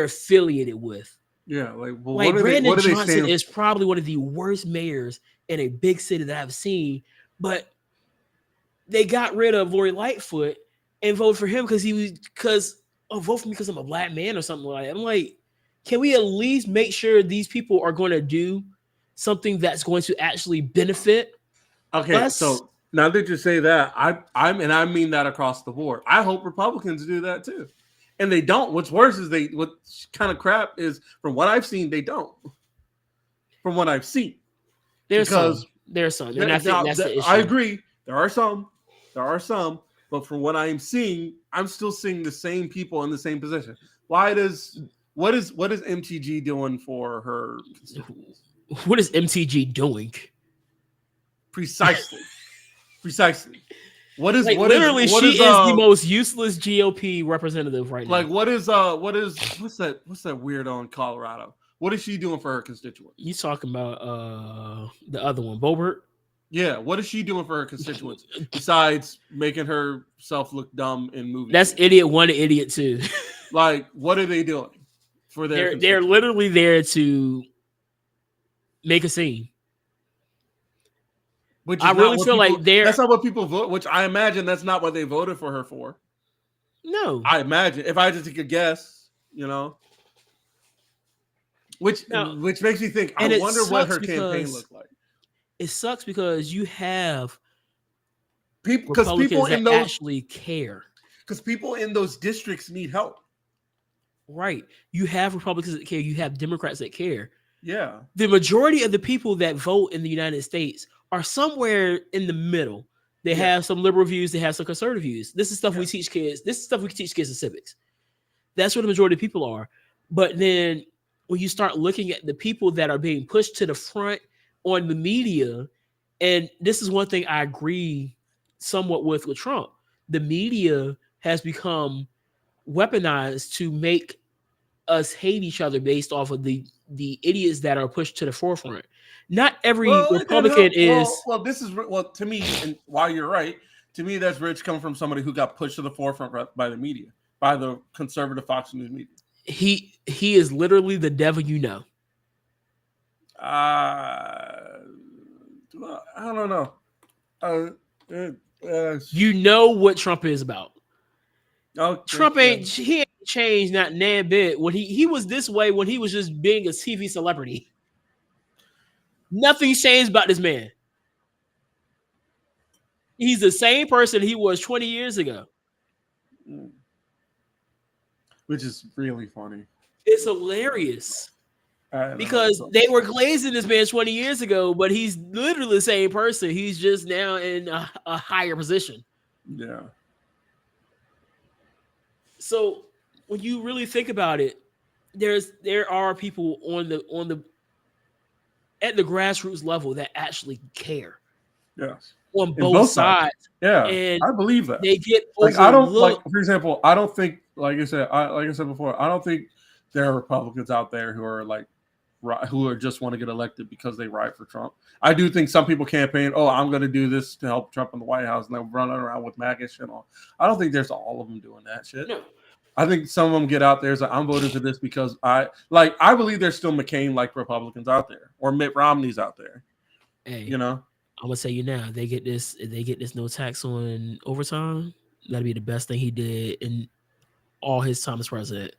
affiliated with. Yeah, like Brandon Johnson is probably one of the worst mayors in a big city that I've seen, but they got rid of Lori Lightfoot and voted for him vote for me because I'm a black man or something like that. I'm like, can we at least make sure these people are going to do something that's going to actually benefit us? So now that you say that, I mean that across the board. I hope Republicans do that too. And they don't. What's worse is what kind of crap is from what I've seen, they don't. From what I've seen. There's some. And I think that's the issue. I agree. There are some. But from what I'm seeing, I'm still seeing the same people in the same position. What is MTG doing for her constituents? What is MTG doing? Precisely. She is the most useless GOP representative right now. Like what's that weirdo in Colorado? What is she doing for her constituents? You talking about the other one, Boebert? Yeah, what is she doing for her constituents besides making herself look dumb in movies? That's idiot 1 and idiot 2. Like, what are they doing for their? They're literally there to make a scene. I really feel like that's not what people vote. Which I imagine that's not what they voted for her for. No, I imagine if I had to take a guess, you know, which makes me think. I wonder what her campaign looked like. It sucks because you have people that actually care. Because people in those districts need help. Right. You have Republicans that care. You have Democrats that care. Yeah. The majority of the people that vote in the United States are somewhere in the middle. They have some liberal views. They have some conservative views. This is stuff we teach kids. This is stuff we teach kids in civics. That's where the majority of people are. But then when you start looking at the people that are being pushed to the front on the media, and this is one thing I agree somewhat with Trump. The media has become weaponized to make us hate each other based off of the idiots that are pushed to the forefront. Not every Well, it didn't Republican help. is. Well, this is well to me, and while you're right, to me that's rich coming from somebody who got pushed to the forefront by the media, by the conservative Fox News media. He is literally the devil, you know. I don't know. You know what Trump is about. Okay, Trump ain't changed not nan bit. When he was this way when he was just being a TV celebrity. Nothing's changed about this man. He's the same person he was 20 years ago. Which is really funny. It's hilarious. Because they were glazing this man 20 years ago, but he's literally the same person. He's just now in a higher position. Yeah. So when you really think about it, there are people on the at the grassroots level that actually care. Yes. On both sides. Yeah. And I believe that. They get like I don't like, for example, I don't think, like I said before, I don't think there are Republicans out there who are like just want to get elected because they ride for Trump. I do think some people campaign, oh, I'm going to do this to help Trump in the White House, and they're running around with MAGA shit on. I don't think there's all of them doing that shit. No. I think some of them get out there and say, I'm voting for this because I believe there's still McCain-like Republicans out there, or Mitt Romney's out there. Hey, you know, I'm gonna tell you now, they get this no tax on overtime. That'd be the best thing he did in all his time as president.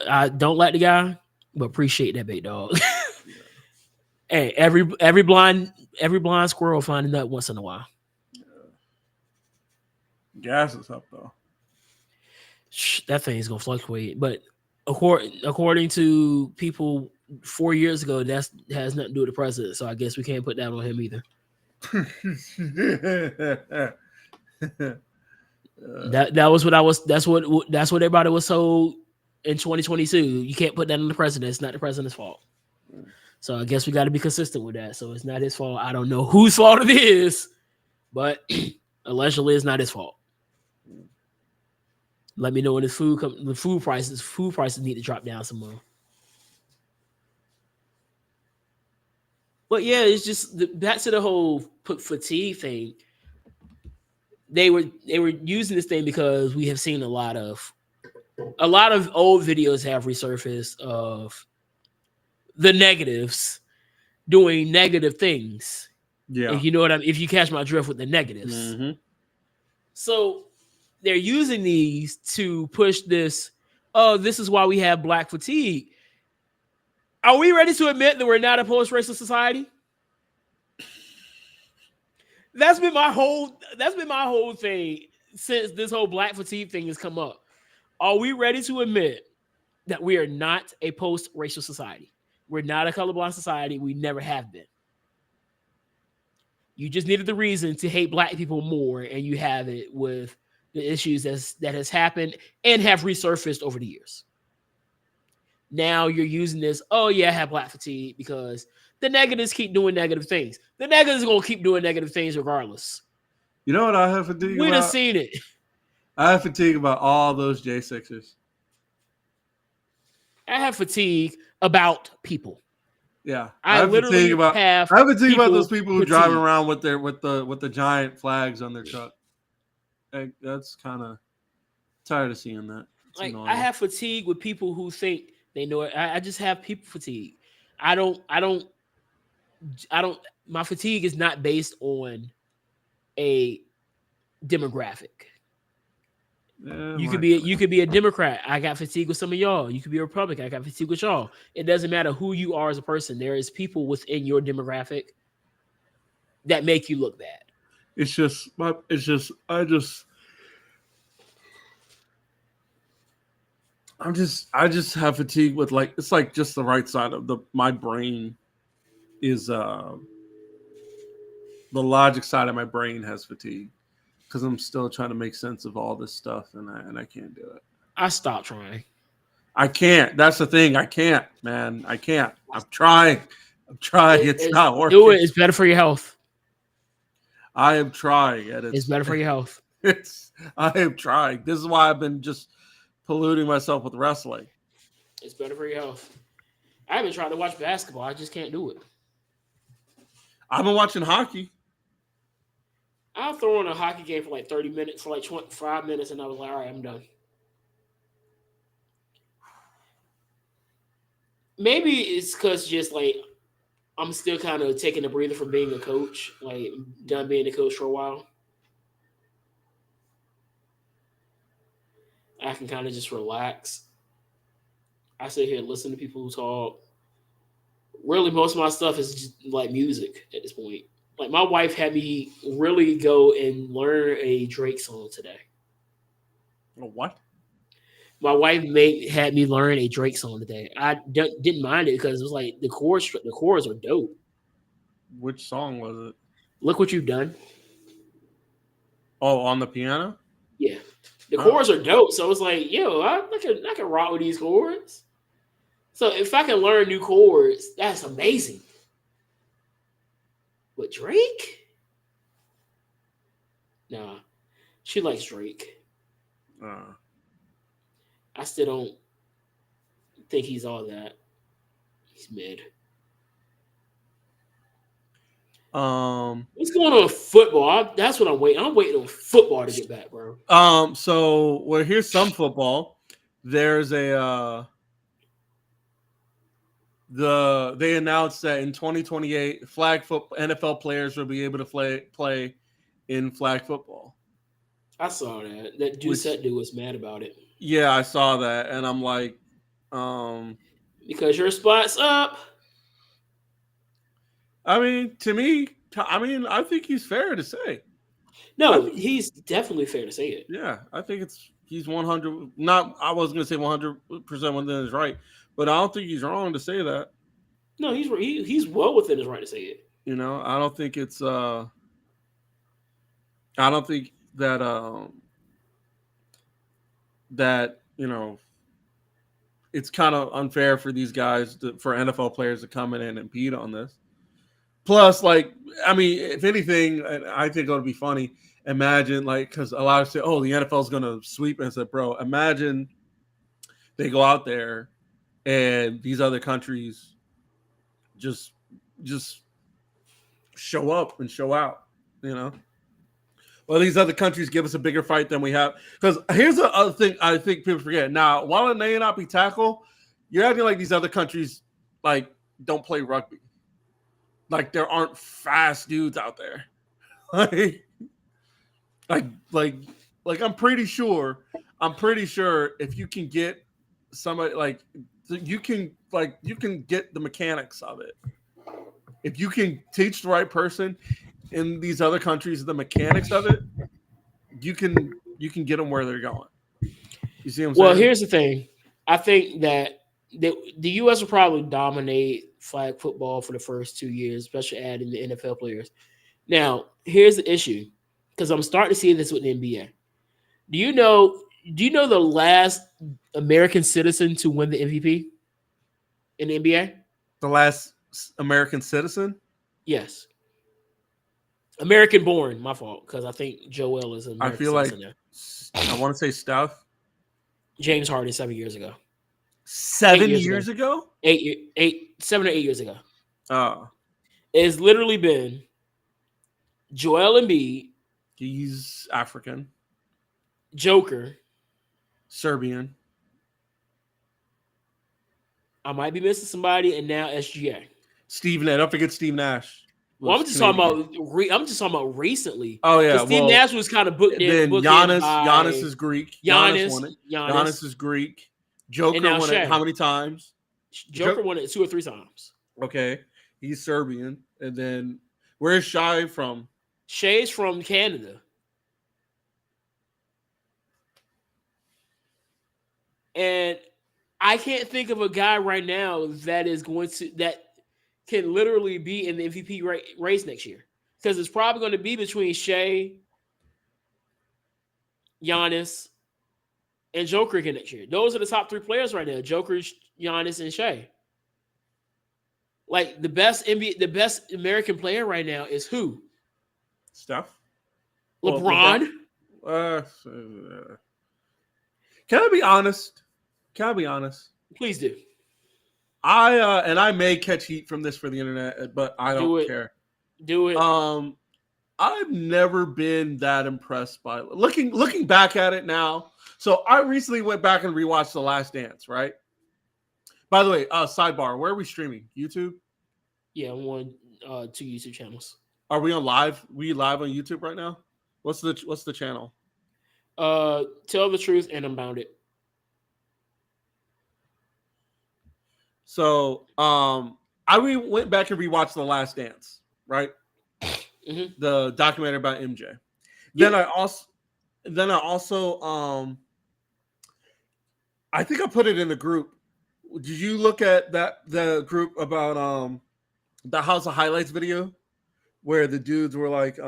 I don't like the guy, but appreciate that big dog. Hey, every blind squirrel find a nut once in a while. Yeah. Gas is up though. That thing is gonna fluctuate, but according to people 4 years ago, that has nothing to do with the president. So I guess we can't put that on him either. That's what everybody was told in 2022. You can't put that on the president. It's not the president's fault. So I guess we got to be consistent with that. So it's not his fault. I don't know whose fault it is, but allegedly it's not his fault. Let me know when the food prices need to drop down some more. But yeah, it's just back to the whole fatigue thing. They were using this thing because we have seen a lot of old videos have resurfaced of the negatives doing negative things. Yeah. If you know what if you catch my drift with the negatives. Mm-hmm. So they're using these to push this. Oh, this is why we have black fatigue. Are we ready to admit that we're not a post-racial society? That's been my whole thing since this whole black fatigue thing has come up. Are we ready to admit that we are not a post-racial society? We're not a colorblind society. We never have been. You just needed the reason to hate black people more, and you have it with the issues that has happened and have resurfaced over the years. Now you're using this, oh yeah, I have black fatigue because the negatives keep doing negative things. The negatives are going to keep doing negative things regardless. You know what I have fatigue about? We'd have seen it. I have fatigue about all those J6ers. I have fatigue about people. Yeah, I have fatigue about those people who drive around with the giant flags on their truck. That's kind of tired of seeing that. It's like annoying. I have fatigue with people who think they know it. I just have people fatigue. I don't. My fatigue is not based on a demographic. You could be a Democrat. I got fatigue with some of y'all. You could be a Republican. I got fatigue with y'all. It doesn't matter who you are as a person. There is people within your demographic that make you look bad. I just have fatigue with it's like just the right side of my brain is the logic side of my brain has fatigue because I'm still trying to make sense of all this stuff and I can't do it. I stopped trying. I can't. That's the thing. I can't, man. I can't. I'm trying. It's not working. Do it. It's better for your health. I am trying, and It's better for your health. I am trying. This is why I've been just polluting myself with wrestling. It's better for your health. I've been trying to watch basketball. I just can't do it. I've been watching hockey. I'll throw on a hockey game for like 30 minutes, for like 25 minutes, and I was like, all right, I'm done. Maybe it's because just like I'm still kind of taking a breather from being a coach, like done being a coach for a while. I can kind of just relax. I sit here and listen to people who talk. Really, most of my stuff is just like music at this point. Like my wife had me really go and learn a Drake song today. What? My wife had me learn a Drake song today. I didn't mind it because it was like the chords are dope. Which song was it? Look What You've Done. Oh, on the piano? Yeah. The chords are dope. So it's like, yo, I can rock with these chords. So if I can learn new chords, that's amazing. But Drake? Nah. She likes Drake. I still don't think he's all that. He's mid. What's going on with football? That's what I'm waiting. I'm waiting on football to get back, bro. So here's some football. There's a they announced that in 2028 flag football NFL players will be able to play in flag football. I saw that. That dude was mad about it. Yeah, I saw that, and I'm like, because your spot's up. I mean, to me, I think he's fair to say. No, he's definitely fair to say it. Yeah, I think he's 100. I wasn't gonna say 100% within his right, but I don't think he's wrong to say that. No, he's well within his right to say it. You know, I don't think it's. I don't think that that it's kind of unfair for these guys for NFL players to come in and impede on this. Plus, if anything, I think it would be funny. Imagine, because a lot of say, "Oh, the NFL is going to sweep," and I said, "Bro, imagine they go out there and these other countries just show up and show out." Well, these other countries give us a bigger fight than we have. Because here's the other thing I think people forget. Now, while it may not be tackle, you're acting like these other countries don't play rugby. Like there aren't fast dudes out there. I'm pretty sure if you can get somebody you can get the mechanics of it. If you can teach the right person in these other countries the mechanics of it, you can get them where they're going. You see what I'm saying? Well, here's the thing. I think that the U.S. will probably dominate flag football for the first 2 years, especially adding the NFL players. Now, here's the issue, because I'm starting to see this with the NBA. Do you know the last American citizen to win the MVP in the NBA? The last American citizen? Yes. American born, my fault, because I think Joel is an American citizen. I want to say Steph. James Harden 7 years ago. 7 years ago? 7 or 8 years ago. Oh. It's literally been Joel Embiid. He's African. Joker. Serbian. I might be missing somebody, and now SGA. Steve Nash. Don't forget Steve Nash. Well, I'm just talking about recently. Oh yeah, Steve Nash was kind of booked in. Then Giannis is Greek. Giannis won it. Giannis is Greek. Joker won it how many times? Joker won it 2 or 3 times. Okay, he's Serbian. And then where's Shai from? Shai's from Canada. And I can't think of a guy right now that can literally be in the MVP race next year, because it's probably going to be between Shai, Giannis, and Joker again next year. Those are the top 3 players right now: Joker, Giannis, and Shea. Like the best NBA, the best American player right now is who? Steph. LeBron. Can I be honest? Please do. I may catch heat from this for the internet, but I don't care. Do it. I've never been that impressed by looking back at it now. So I recently went back and rewatched The Last Dance, right? By the way, sidebar, where are we streaming? YouTube? Yeah, I'm on 2 YouTube channels. Are we on live? We live on YouTube right now? What's the channel? Tell the Truth and Unbounded. So I went back and rewatched The Last Dance, right? Mm-hmm. The documentary about MJ. Yeah. Then I also I think I put it in the group. Did you look at the group about the House of Highlights video where the dudes were like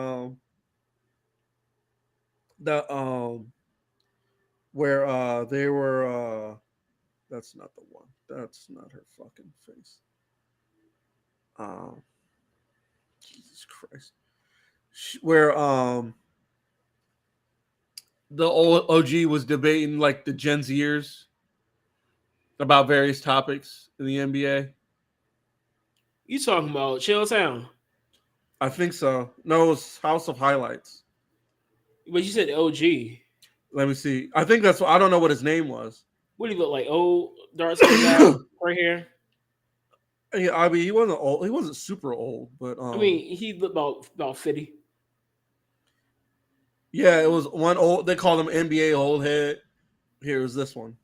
where they were that's not the one. That's not her fucking face. Jesus Christ. Where the old OG was debating like the Gen Zers about various topics in the NBA. You talking about Chilltown? I think so. No, it's House of Highlights. But you said OG. Let me see. I think that's what I don't know what his name was. What do you look like? Old dark skin guy right here. Yeah, I mean he wasn't old. He wasn't super old, but I mean he looked about 50. Yeah, it was one old. They called him NBA old head. Here's this one.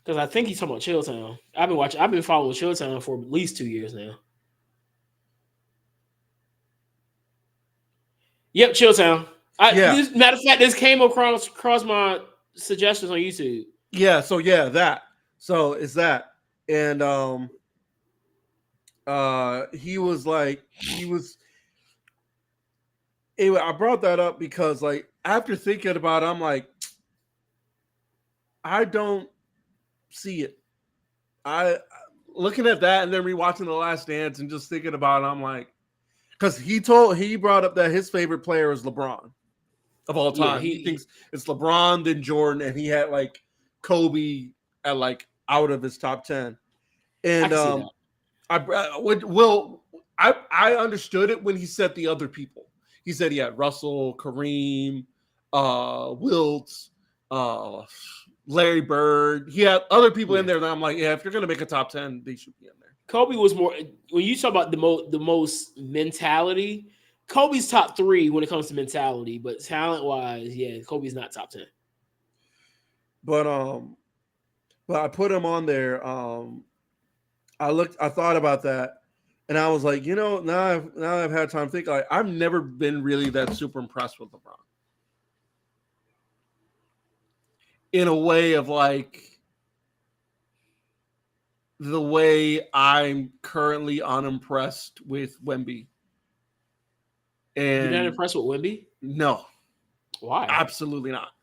Because I think he's talking about Chilltown. I've been following Chilltown for at least 2 years now. Yep, Chilltown. Matter of fact, this came across my suggestions on YouTube. Yeah, so that. So it's that. And he was anyway, I brought that up because like after thinking about it, I'm like, I don't see it. I looking at that and then rewatching The Last Dance and just thinking about it, I'm like, because he brought up that his favorite player is LeBron of all time. Yeah, he thinks it's LeBron, then Jordan, and he had like Kobe at like out of his top 10. And I understood it when he said the other people. He said he had Russell, Kareem, Wilt, Larry Bird. He had other people in there that I'm like, yeah, if you're gonna make a top 10, they should be in there. Kobe was more when you talk about the most mentality. Kobe's top 3 when it comes to mentality, but talent wise, yeah, Kobe's not top 10. But I put him on there. I thought about that, and I was like, now I've had time to think. Like, I've never been really that super impressed with LeBron. In a way of like the way I'm currently unimpressed with Wemby. And you're not impressed with Wemby? No. Why? Absolutely not.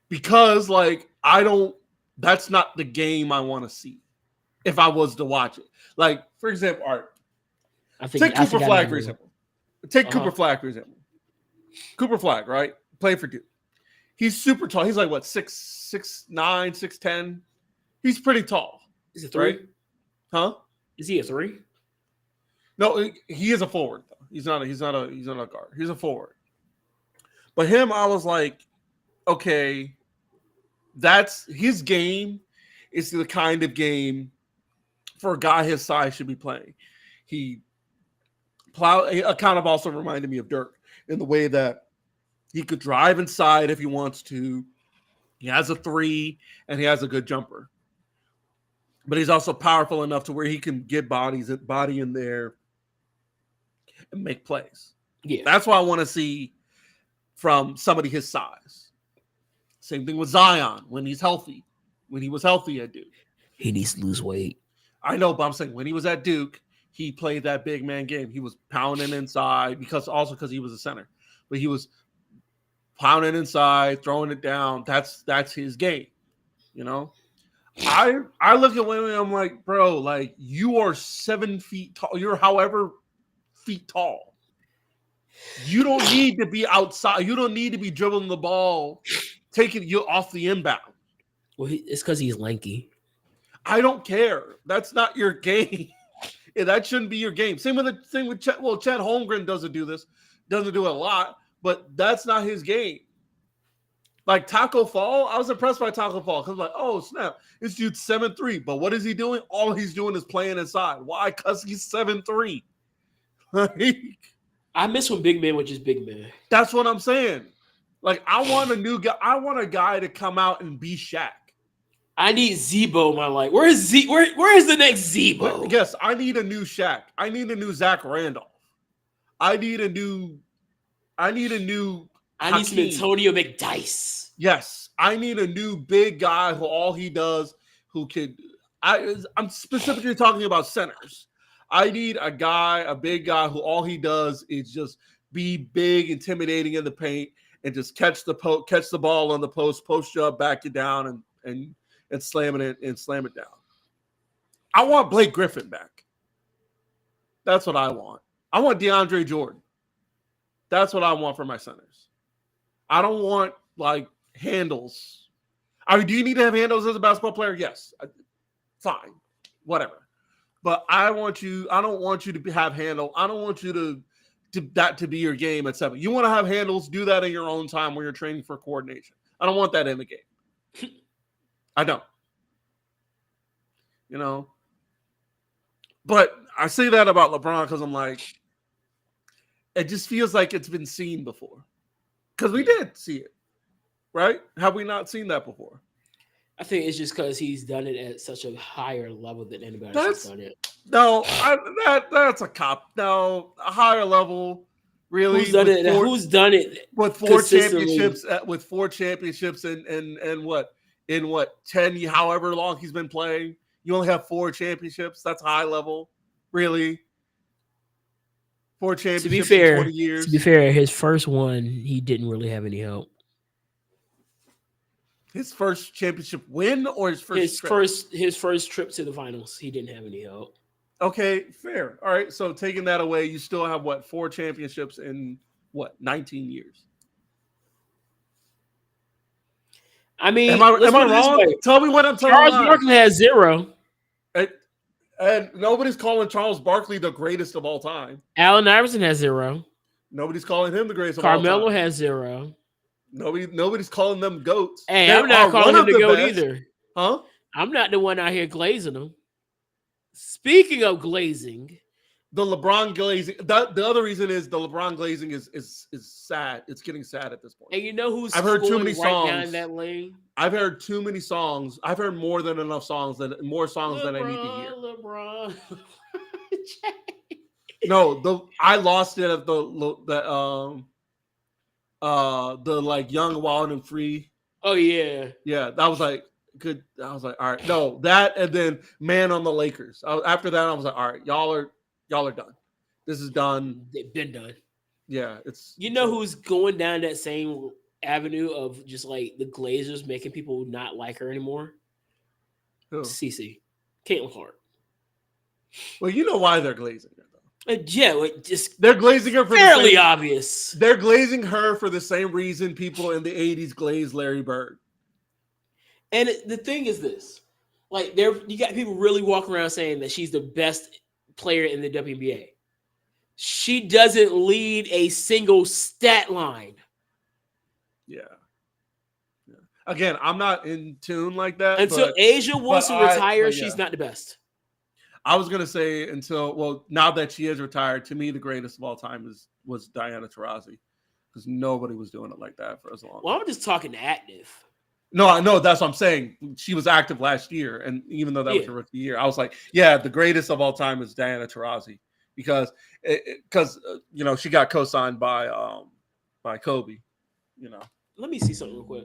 Because like that's not the game I want to see if I was to watch it. Like, for example, Art. Take Cooper Flag, for example. Cooper Flag, for example. Cooper Flag, right? Playing for Duke. He's super tall. He's like what, 6'9", 6'10". He's pretty tall. Is it 3? Right? Huh? Is he a 3? No, he is a forward though. He's not a guard. He's a forward. But him, I was like, okay, that's his game is the kind of game for a guy his size should be playing. He kind of also reminded me of Dirk in the way that he could drive inside if he wants to. He has a 3 and he has a good jumper. But he's also powerful enough to where he can get body in there and make plays. Yeah. That's what I want to see from somebody his size. Same thing with Zion when he's healthy. When he was healthy at Duke. He needs to lose weight. I know, but I'm saying when he was at Duke, he played that big man game. He was pounding inside because he was a center. But he was pounding inside, throwing it down. That's his game. You know, I look at women. I'm like, bro, like you are 7 feet tall. You're however feet tall. You don't need to be outside. You don't need to be dribbling the ball, taking you off the inbound. Well, it's because he's lanky. I don't care. That's not your game. That shouldn't be your game. Same with Chet. Well, Chet Holmgren doesn't do this. Doesn't do it a lot, but that's not his game. Like Taco Fall, I was impressed by Taco Fall because like, oh snap, this dude's 7'3". But what is he doing? All he's doing is playing inside. Why? Because he's 7'3". I miss when big men were just big men. That's what I'm saying. Like, I want a new guy. I want a guy to come out and be Shaq. I need Zebo in my life. Where is the next Zebo? Yes, I need a new Shaq. I need a new Zach Randolph. I need some Antonio McDyess. Yes, I need a new big guy who all he does, who could. I'm specifically talking about centers. I need a big guy who all he does is just be big, intimidating in the paint, and just catch the ball on the post you up, back you down, and slam it down. I want Blake Griffin back. That's what I want. I want DeAndre Jordan. That's what I want for my centers. I don't want like handles. I mean, do you need to have handles as a basketball player? Yes. Fine. Whatever. But I don't want you to have handle. I don't want you to be your game at 7. You want to have handles, do that in your own time when you're training for coordination. I don't want that in the game. I don't. You know. But I say that about LeBron because I'm like, it just feels like it's been seen before. Because we did see it. Right? Have we not seen that before? I think it's just because he's done it at such a higher level than anybody else has done it. No, that's a cop. No, a higher level, really. Who's done it with 4 championships? With 4 championships and what 10? However long he's been playing, you only have 4 championships. That's high level, really. 4 championships in 20 years. To be fair, his first one he didn't really have any help. His first championship win or his first trip to the finals, he didn't have any help. Okay, fair. All right, so taking that away, you still have 4 championships in 19 years? I mean, am I wrong? Tell me what I'm telling you. Charles Barkley has 0. And nobody's calling Charles Barkley the greatest of all time. Allen Iverson has 0. Nobody's calling him the greatest of all time. Carmelo has 0. Nobody's calling them goats. Hey, I'm not calling him the goat either. Huh? I'm not the one out here glazing them. Speaking of glazing, the LeBron glazing. The other reason is the LeBron glazing is sad. It's getting sad at this point. And you know who's I've heard too many songs down that lane? I've heard too many songs. I've heard more than enough songs more songs than I need to hear. LeBron. No, I lost it at the like Young, Wild and Free. Oh yeah. Yeah, that was like good. I was like, all right, no, that and then Man on the Lakers. After that, I was like, all right, y'all are done. This is done. They've been done. Yeah, who's going down that same avenue of just like the Glazers making people not like her anymore? Who? Cece, Caitlin Clark. Well, you know why they're glazing her. They're glazing her for fairly obvious. They're glazing her for the same reason people in the 80s glazed Larry Bird. And the thing is this, like you got people really walking around saying that she's the best player in the WNBA. She doesn't lead a single stat line. Yeah. Again, I'm not in tune like that. Until Asia Wilson retires, she's not the best. I was gonna say now that she is retired, to me the greatest of all time was Diana Taurasi, because nobody was doing it like that for as long. Well, I'm just talking active. No, I know that's what I'm saying. She was active last year, and even though that was her rookie year, I was like, yeah, the greatest of all time is Diana Taurasi because she got co-signed by Kobe. Let me see something real quick.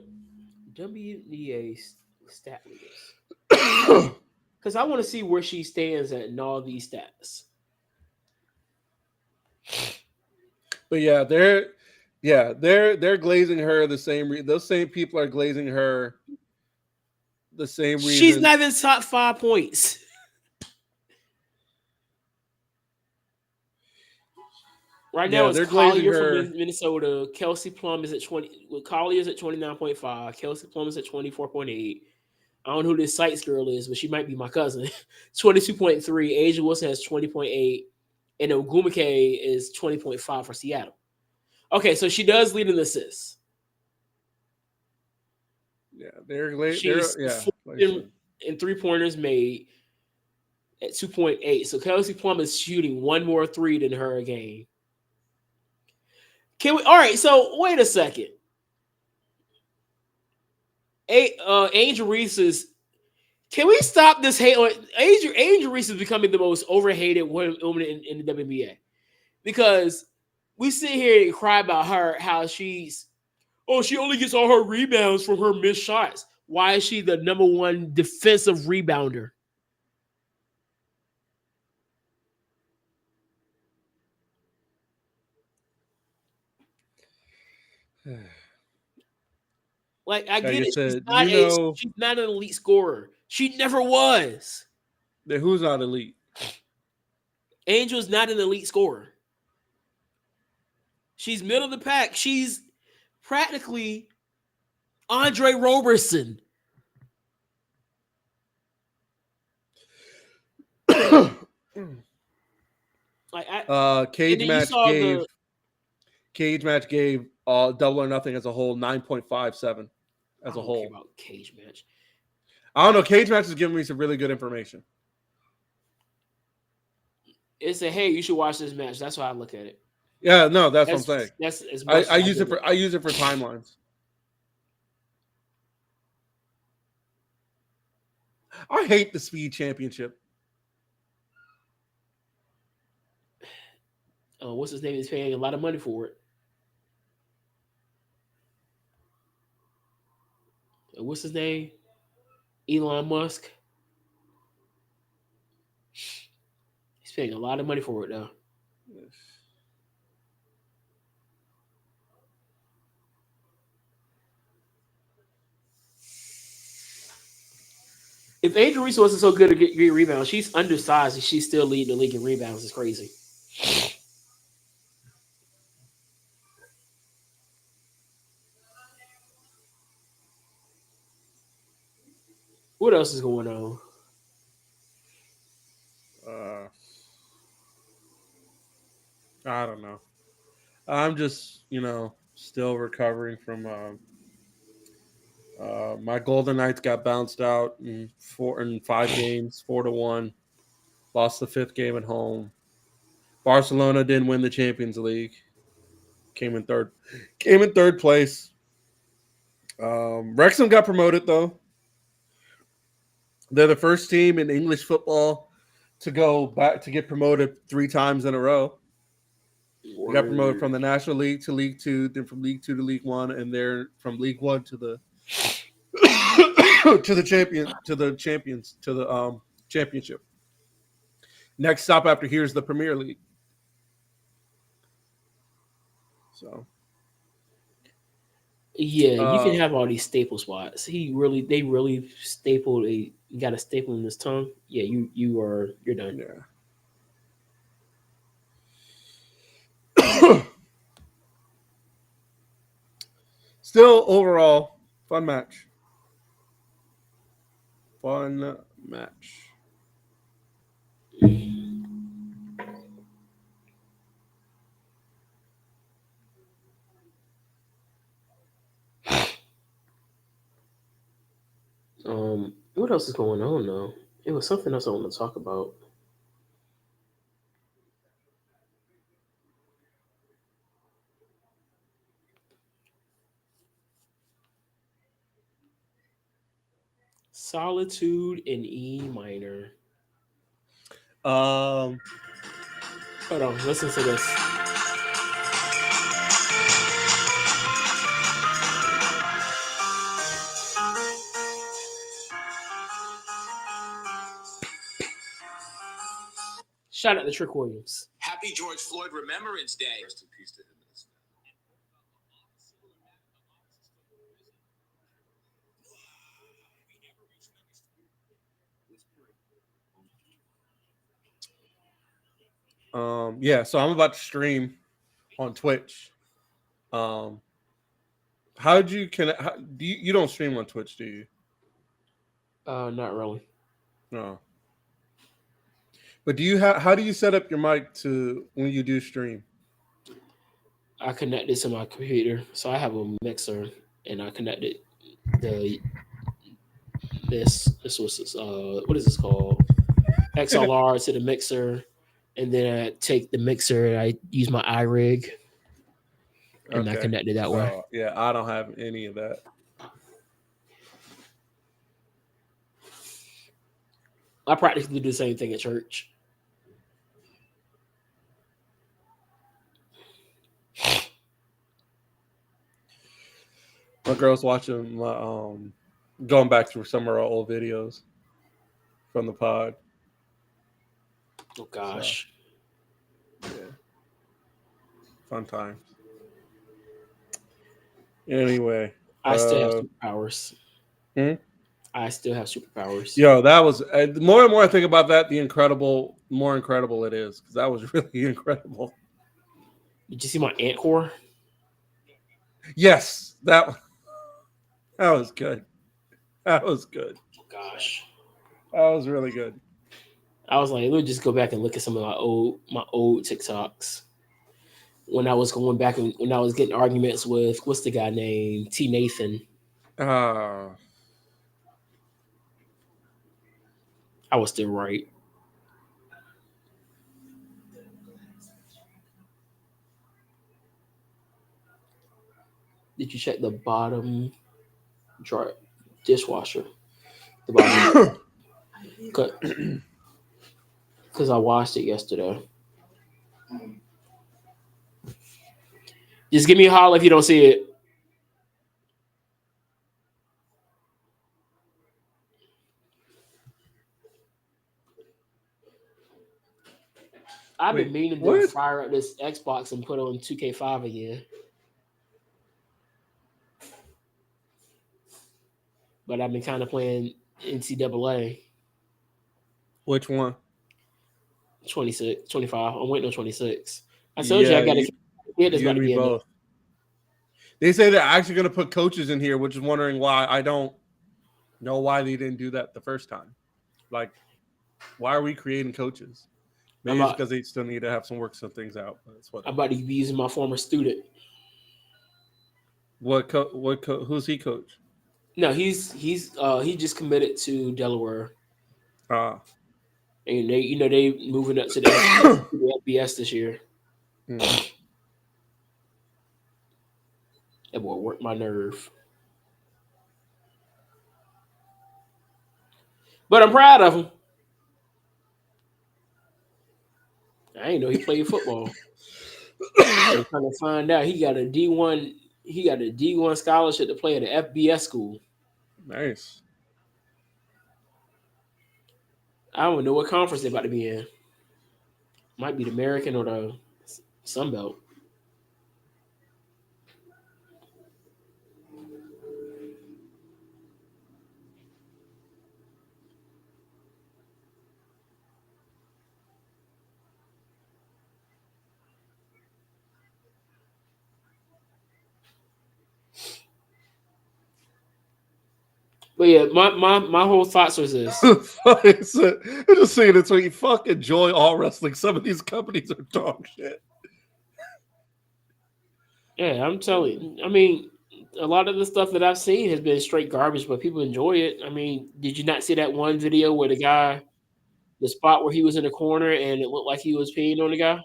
WNBA stat leaders. Because I want to see where she stands in all these stats. But yeah, Yeah, they're glazing her the same. Those same people are glazing her the same She's reason. not even top 5 points. Right now, Yeah, it's they're glazing Collier from her. Minnesota. Kelsey Plum is at 20. Well, Collier is at 29.5. Kelsey Plum is at 24.8. I don't know who this Sites girl is, but she might be my cousin. 22.3. Asia Wilson has 20.8. And Ogumake is 20.5 for Seattle. Okay, so she does lead in assists. Yeah, She's yeah, like I in said. 3-pointers made at 2.8. So Kelsey Plum is shooting one more three than her a game. Can we? All right. So wait a second. Angel Reese is. Can we stop this hate? Angel Reese is becoming the most overhated woman in the WNBA because we sit here and cry about her how she only gets all her rebounds from her missed shots. Why is she the number one defensive rebounder? Like I Like get I it, said, you know, she's not an elite scorer. She never was. who's not elite. Angel's not an elite scorer. She's middle of the pack. She's practically Andre Roberson. Like and Cage then you match saw gave the Double or Nothing as a whole 9.57 I as a don't care whole. about cage match. I don't know. Cage match is giving me some really good information. It's a hey, you should watch this match. That's how I look at it. Yeah, no, that's what I'm saying. That's as much I as I use it give for I use it for timelines. I hate the Speed Championship. What's his name is paying a lot of money for it. What's his name? Elon Musk. He's paying a lot of money for it though. If Angel Reese wasn't so good at get rebounds, she's undersized and she's still leading the league in rebounds. It's crazy. What else is going on? I don't know. I'm just, still recovering from my Golden Knights got bounced out in 5 games, 4-1. Lost the 5th game at home. Barcelona didn't win the Champions League. Came in third place. Wrexham got promoted though. They're the first team in English football to go back to get promoted 3 times in a row. They got promoted from the National League to League 2, then from League 2 to League 1, and they're from League 1 to the championship. Next stop after here is the Premier League. So yeah, you can have all these staple spots. They really stapled you got a staple in his tongue. Yeah, you're done. Yeah. Still overall fun match. Fun match. What else is going on though? It was something else I want to talk about. Solitude in E minor. Um, Hold on, listen to this. Shout out to Trick Williams. Happy George Floyd Remembrance Day. Rest in peace to him. Yeah, so I'm about to stream on Twitch. How did you connect? You don't stream on Twitch, do you? Not really. No. But do you how do you set up your mic to when you do stream? I connect this to my computer, so I have a mixer, and I connected the this was what is this called, XLR to the mixer, and then I take the mixer and I use my iRig, and I connect it that way. Yeah, I don't have any of that. I practically do the same thing at church. My girl's watching my going back through some of our old videos from the pod. Oh gosh. So, yeah. Fun times. Anyway. I still have superpowers. Hmm? I still have superpowers. Yo, that was the more and more I think about that, the more incredible it is, because that was really incredible. Did you see my ant core? Yes, that was good. That was good. Oh gosh, that was really good. I was like, let me just go back and look at some of my old TikToks. When I was going back and when I was getting arguments with what's the guy named T Nathan. I was still right. Did you check the bottom drawer dishwasher? The bottom, because I washed it yesterday. Just give me a holler if you don't see it. I've been meaning to fire up this Xbox and put on 2K5 again. But I've been kind of playing NCAA. Which one? 26, 25. I'm waiting on 26. I told you I got to get this about to be both. They say they're actually going to put coaches in here, which is wondering why. I don't know why they didn't do that the first time. Like, why are we creating coaches? Maybe it's because they still need to have some things out. That's what I'm about to be using my former student. Who's he coach? No, he just committed to Delaware. And they moving up to the FBS this year. That boy worked my nerve. But I'm proud of him. I didn't know he played football. I'm trying to find out he got a D1. He got a D1 scholarship to play at an FBS school. Nice. I don't know what conference they're about to be in. Might be the American or the Sun Belt. But yeah, my whole thoughts was this. I'm just saying it's when you fucking enjoy all wrestling. Some of these companies are dog shit. Yeah, I'm telling you. I mean, a lot of the stuff that I've seen has been straight garbage, but people enjoy it. I mean, did you not see that one video where the spot where he was in the corner and it looked like he was peeing on the guy?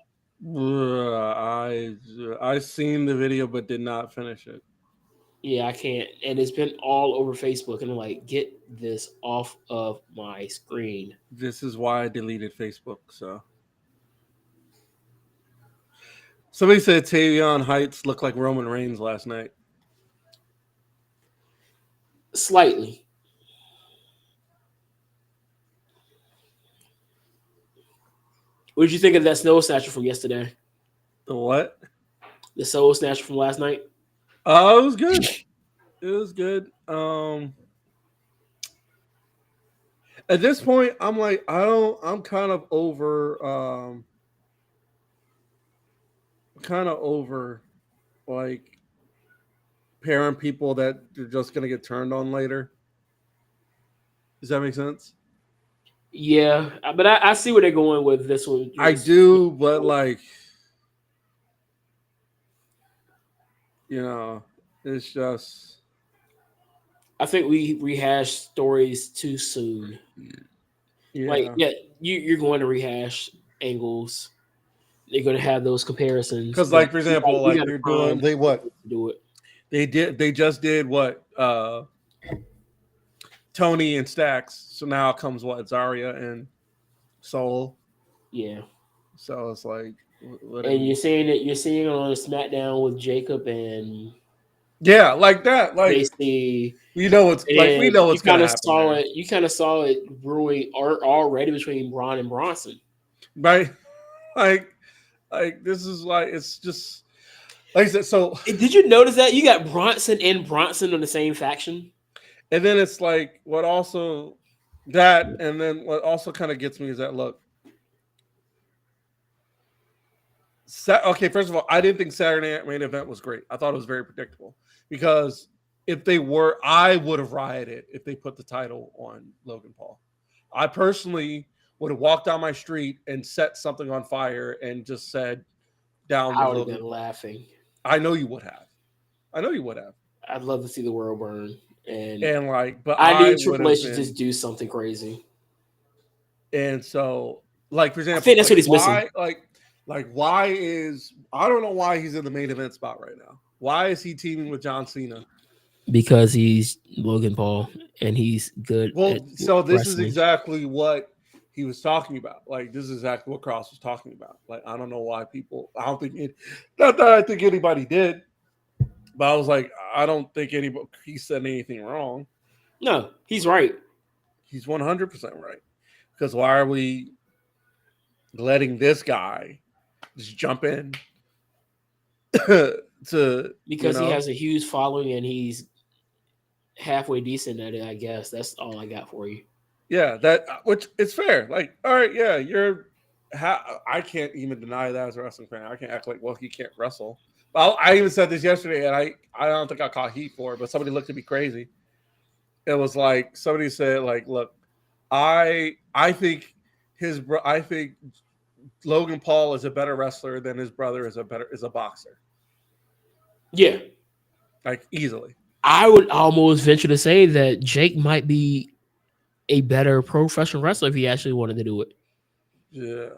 I seen the video but did not finish it. Yeah, I can't. And it's been all over Facebook. And I'm like, get this off of my screen. This is why I deleted Facebook. So somebody said Tavion Heights looked like Roman Reigns last night. Slightly. What did you think of that Soul Snatcher from yesterday? The what? The Soul Snatcher from last night? Oh, it was good. It was good. At this point, I'm like, I'm kind of over kind of over like pairing people that you're just gonna get turned on later. Does that make sense? Yeah, but I see where they're going with this one. I do, but like, it's just I think we rehash stories too soon. Like, yeah. yeah, you're going to rehash angles. They're going to have those comparisons. Because But like for example, we like got to they're doing find they what to do it. they just did what Tony and Stacks. So now comes what Zarya and Soul. Yeah, So it's like what and you're seeing it on SmackDown with Jacob and yeah, like that. Like Casey. we know what's like we And know you what's gonna kind of happen saw there. it. You kind of saw it brewing already between Braun and Bronson. Right? Like this is like it's just like I said, so Did you notice that you got Bronson and Bronson on the same faction? and then it's like what also that and then what also kind of gets me is that look. Okay, first of all, I didn't think Saturday Night Main Event was great. I thought it was very predictable because if they were, I would have rioted if they put the title on Logan Paul. I personally would have walked down my street and set something on fire and just said, "Down I with would have Logan." been laughing. I know you would have. I know you would have. I'd love to see the world burn, and like, but I I need would Triple have H to been. just do something crazy. And so, like for example, I think that's like, what he's missing. Why is I don't know why he's in the main event spot right now. Why is he teaming with John Cena? Because he's Logan Paul and he's good. Well, at so this is wrestling. exactly what he was talking about. Like this is exactly what Cross was talking about. Like I don't know why people. I don't think not that I think anybody did, but I was like, I don't think anybody he said anything wrong. No, he's right. He's 100% right. Because why are we letting this guy just jump in to Because he has a huge following and he's halfway decent at it, I guess. That's all I got for you. Yeah, that which it's fair. Like, all right, yeah, I can't even deny that as a wrestling fan. I can't act like, well, he can't wrestle. Well, I even said this yesterday, and I don't think I caught heat for it, but somebody looked at me crazy. It was like somebody said, like, look, I think I think Logan Paul is a better wrestler than his brother is a boxer. Yeah. Like easily. I would almost venture to say that Jake might be a better professional wrestler if he actually wanted to do it. Yeah.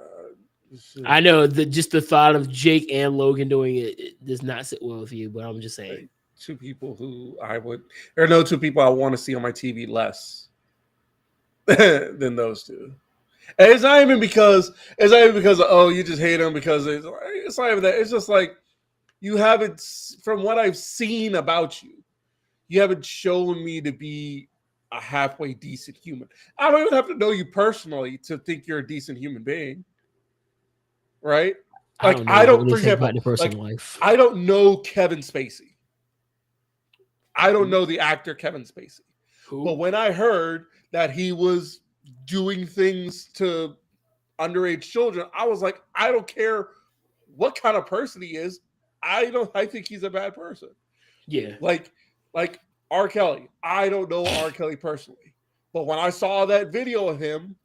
I know that just the thought of Jake and Logan doing it does not sit well with you, but I'm just saying. Two people who there are no two people I want to see on my TV less than those two. And it's not even because oh, you just hate them because it's not even that. It's just like you haven't, from what I've seen about you, you haven't shown me to be a halfway decent human. I don't even have to know you personally to think you're a decent human being. Right? Like I don't for example, like, life. I don't know Kevin Spacey. I don't know the actor Kevin Spacey. Who? But when I heard that he was doing things to underage children, I was like, I don't care what kind of person he is. I think he's a bad person. Yeah. Like R. Kelly. I don't know R. Kelly personally. But when I saw that video of him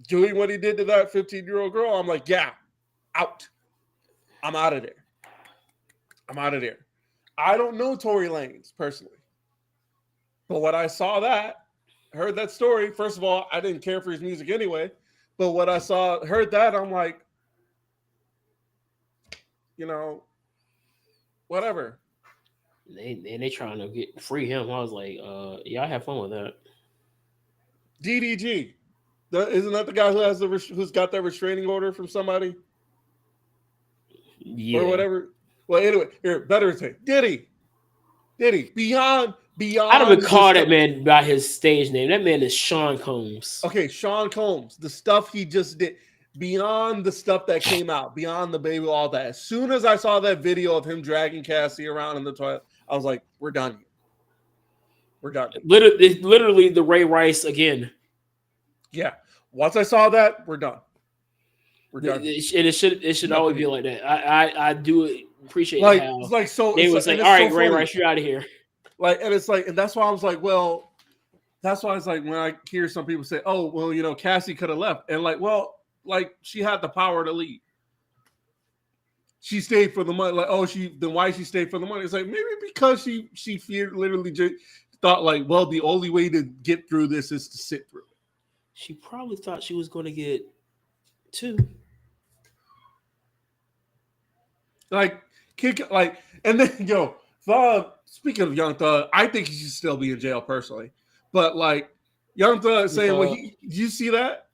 doing what he did to that 15-year-old girl, I'm like, yeah, out. I'm out of there. I don't know Tory Lanez personally. But when I saw that, heard that story, first of all, I didn't care for his music anyway. But when I heard that, I'm like, whatever. They trying to free him. I was like, y'all have fun with that. DDG. Isn't that the guy who's got that restraining order from somebody? Yeah. Or whatever. Well, anyway, here, better say Diddy. Beyond. I don't even call that man by his stage name. That man is Sean Combs. Okay, Sean Combs. The stuff he just did, beyond the stuff that came out, beyond the baby, all that. As soon as I saw that video of him dragging Cassie around in the toilet, I was like, we're done. We're done. Literally the Ray Rice again. Yeah. Once I saw that, we're done. it should always be like that. I do appreciate like how it's like so they it's was like, like, and all it's right, so Ray funny. Rice, you're out of here. Like, and it's like, and that's why I was like, well, that's why it's like when I hear some people say, oh, well, you know, Cassie could have left, and like, well, like she had the power to leave. She stayed for the money. Like, oh, then why she stayed for the money? It's like maybe because she feared, literally just thought like, well, the only way to get through this is to sit through it. She probably thought she was going to get 2. Like, kick, like, and then yo, Thug. Speaking of Young Thug, I think he should still be in jail personally. But like, Young Thug saying, "Well, did you see that?"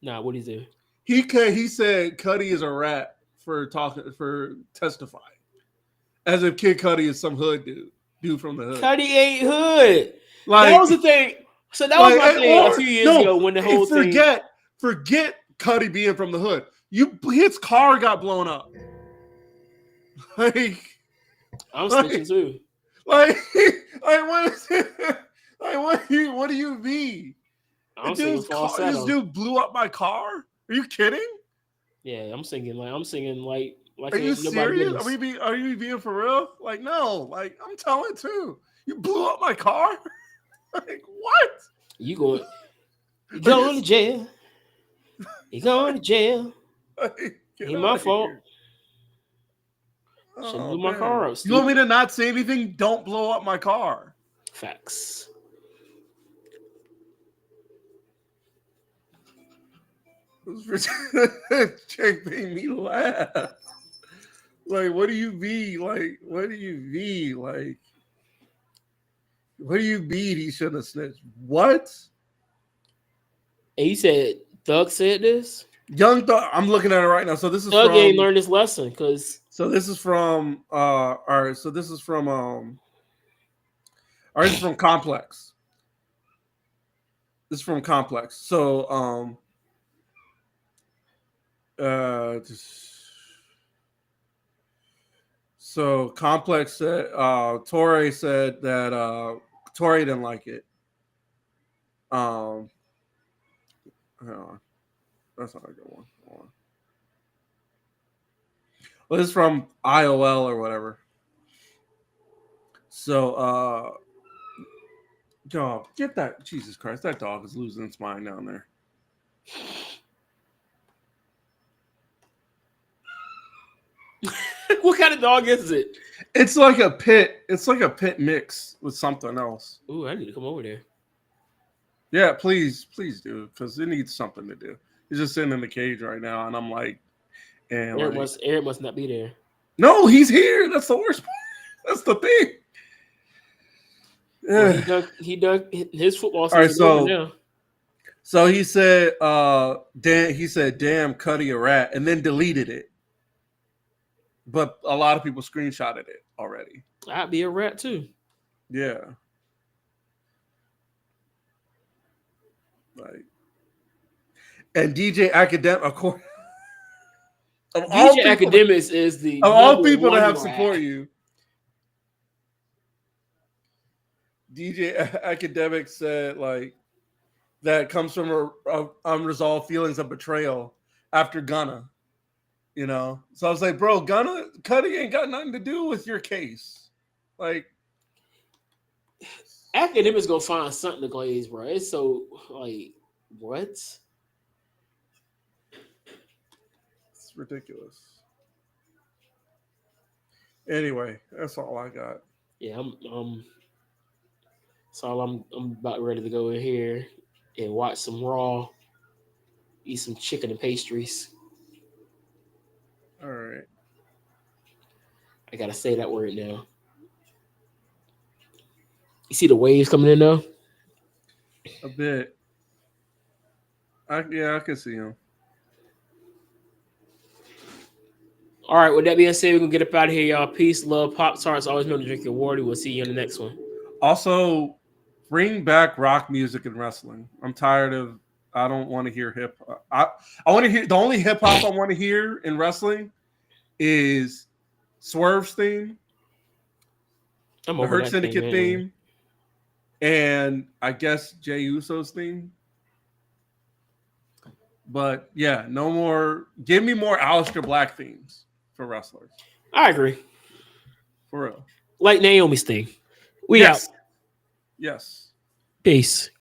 Nah, what did he do? He said Cudi is a rat for testifying, as if Kid Cudi is some hood dude from the hood. Cudi ain't hood. Like, that was the thing. So that was my thing a few years ago when the whole thing. Forget Cudi being from the hood. His car got blown up. Like, I'm snitching too. Like what is it? Like what do you mean? This dude blew up my car? Are you kidding? Yeah, I'm singing like are you serious? Are you being for real? Like, no, like I'm telling too. You blew up my car? Like, what? You going to jail. You going to jail. Ain't my fault. Shouldn't blew my car up. You want me to not say anything? Don't blow up my car. Facts. Jake made me laugh. Like, what do you mean? Like, what do you mean? Like, what do you mean he shouldn't have snitched? What? And you said Thug said this? Young Thug. I'm looking at it right now. So this is Thug ain't learned this lesson because. So this is from. All right. So this is from. All right. This is from Complex. This is from Complex. So So Complex said Torre said that Torre didn't like it. Hold on. That's not a good one. Hold on. Well, this is from IOL or whatever. So dog, get that. Jesus Christ, that dog is losing its mind down there. What kind of dog is it? It's like a pit. It's like a pit mix with something else. Ooh, I need to come over there. Yeah, please do, because it needs something to do. He's just sitting in the cage right now, and I'm like, and Eric must not be there. No, he's here. That's the worst part. That's the thing. Well, he dug his football season. All right, so he said, damn, Cudi a rat, and then deleted it. But a lot of people screenshotted it already. I'd be a rat too. Yeah. Like, and DJ Academic, of course. DJ Academics is the of all people to have support you. DJ Academic said like that comes from a unresolved feelings of betrayal after Gunna. You know, so I was like, bro, Cudi ain't got nothing to do with your case. Like, Academics gonna find something to glaze, bro. It's so like, what? It's ridiculous. Anyway, that's all I got. Yeah, I'm about ready to go in here and watch some Raw, eat some chicken and pastries. All right. I gotta say that word now. You see the waves coming in now? A bit. I can see them. All right, with that being said, we're gonna get up out of here, y'all. Peace, love, Pop-Tarts. Always know to drink your water. We'll see you in the next one. Also, bring back rock music and wrestling. I'm tired of. I don't want to hear hip hop. I want to hear the only hip hop I want to hear in wrestling is Swerve's theme, the Hurt Syndicate theme, and I guess Jey Uso's theme. But yeah, no more. Give me more Aleister Black themes for wrestlers. I agree. For real. Like Naomi's thing. We out. Yes. Peace.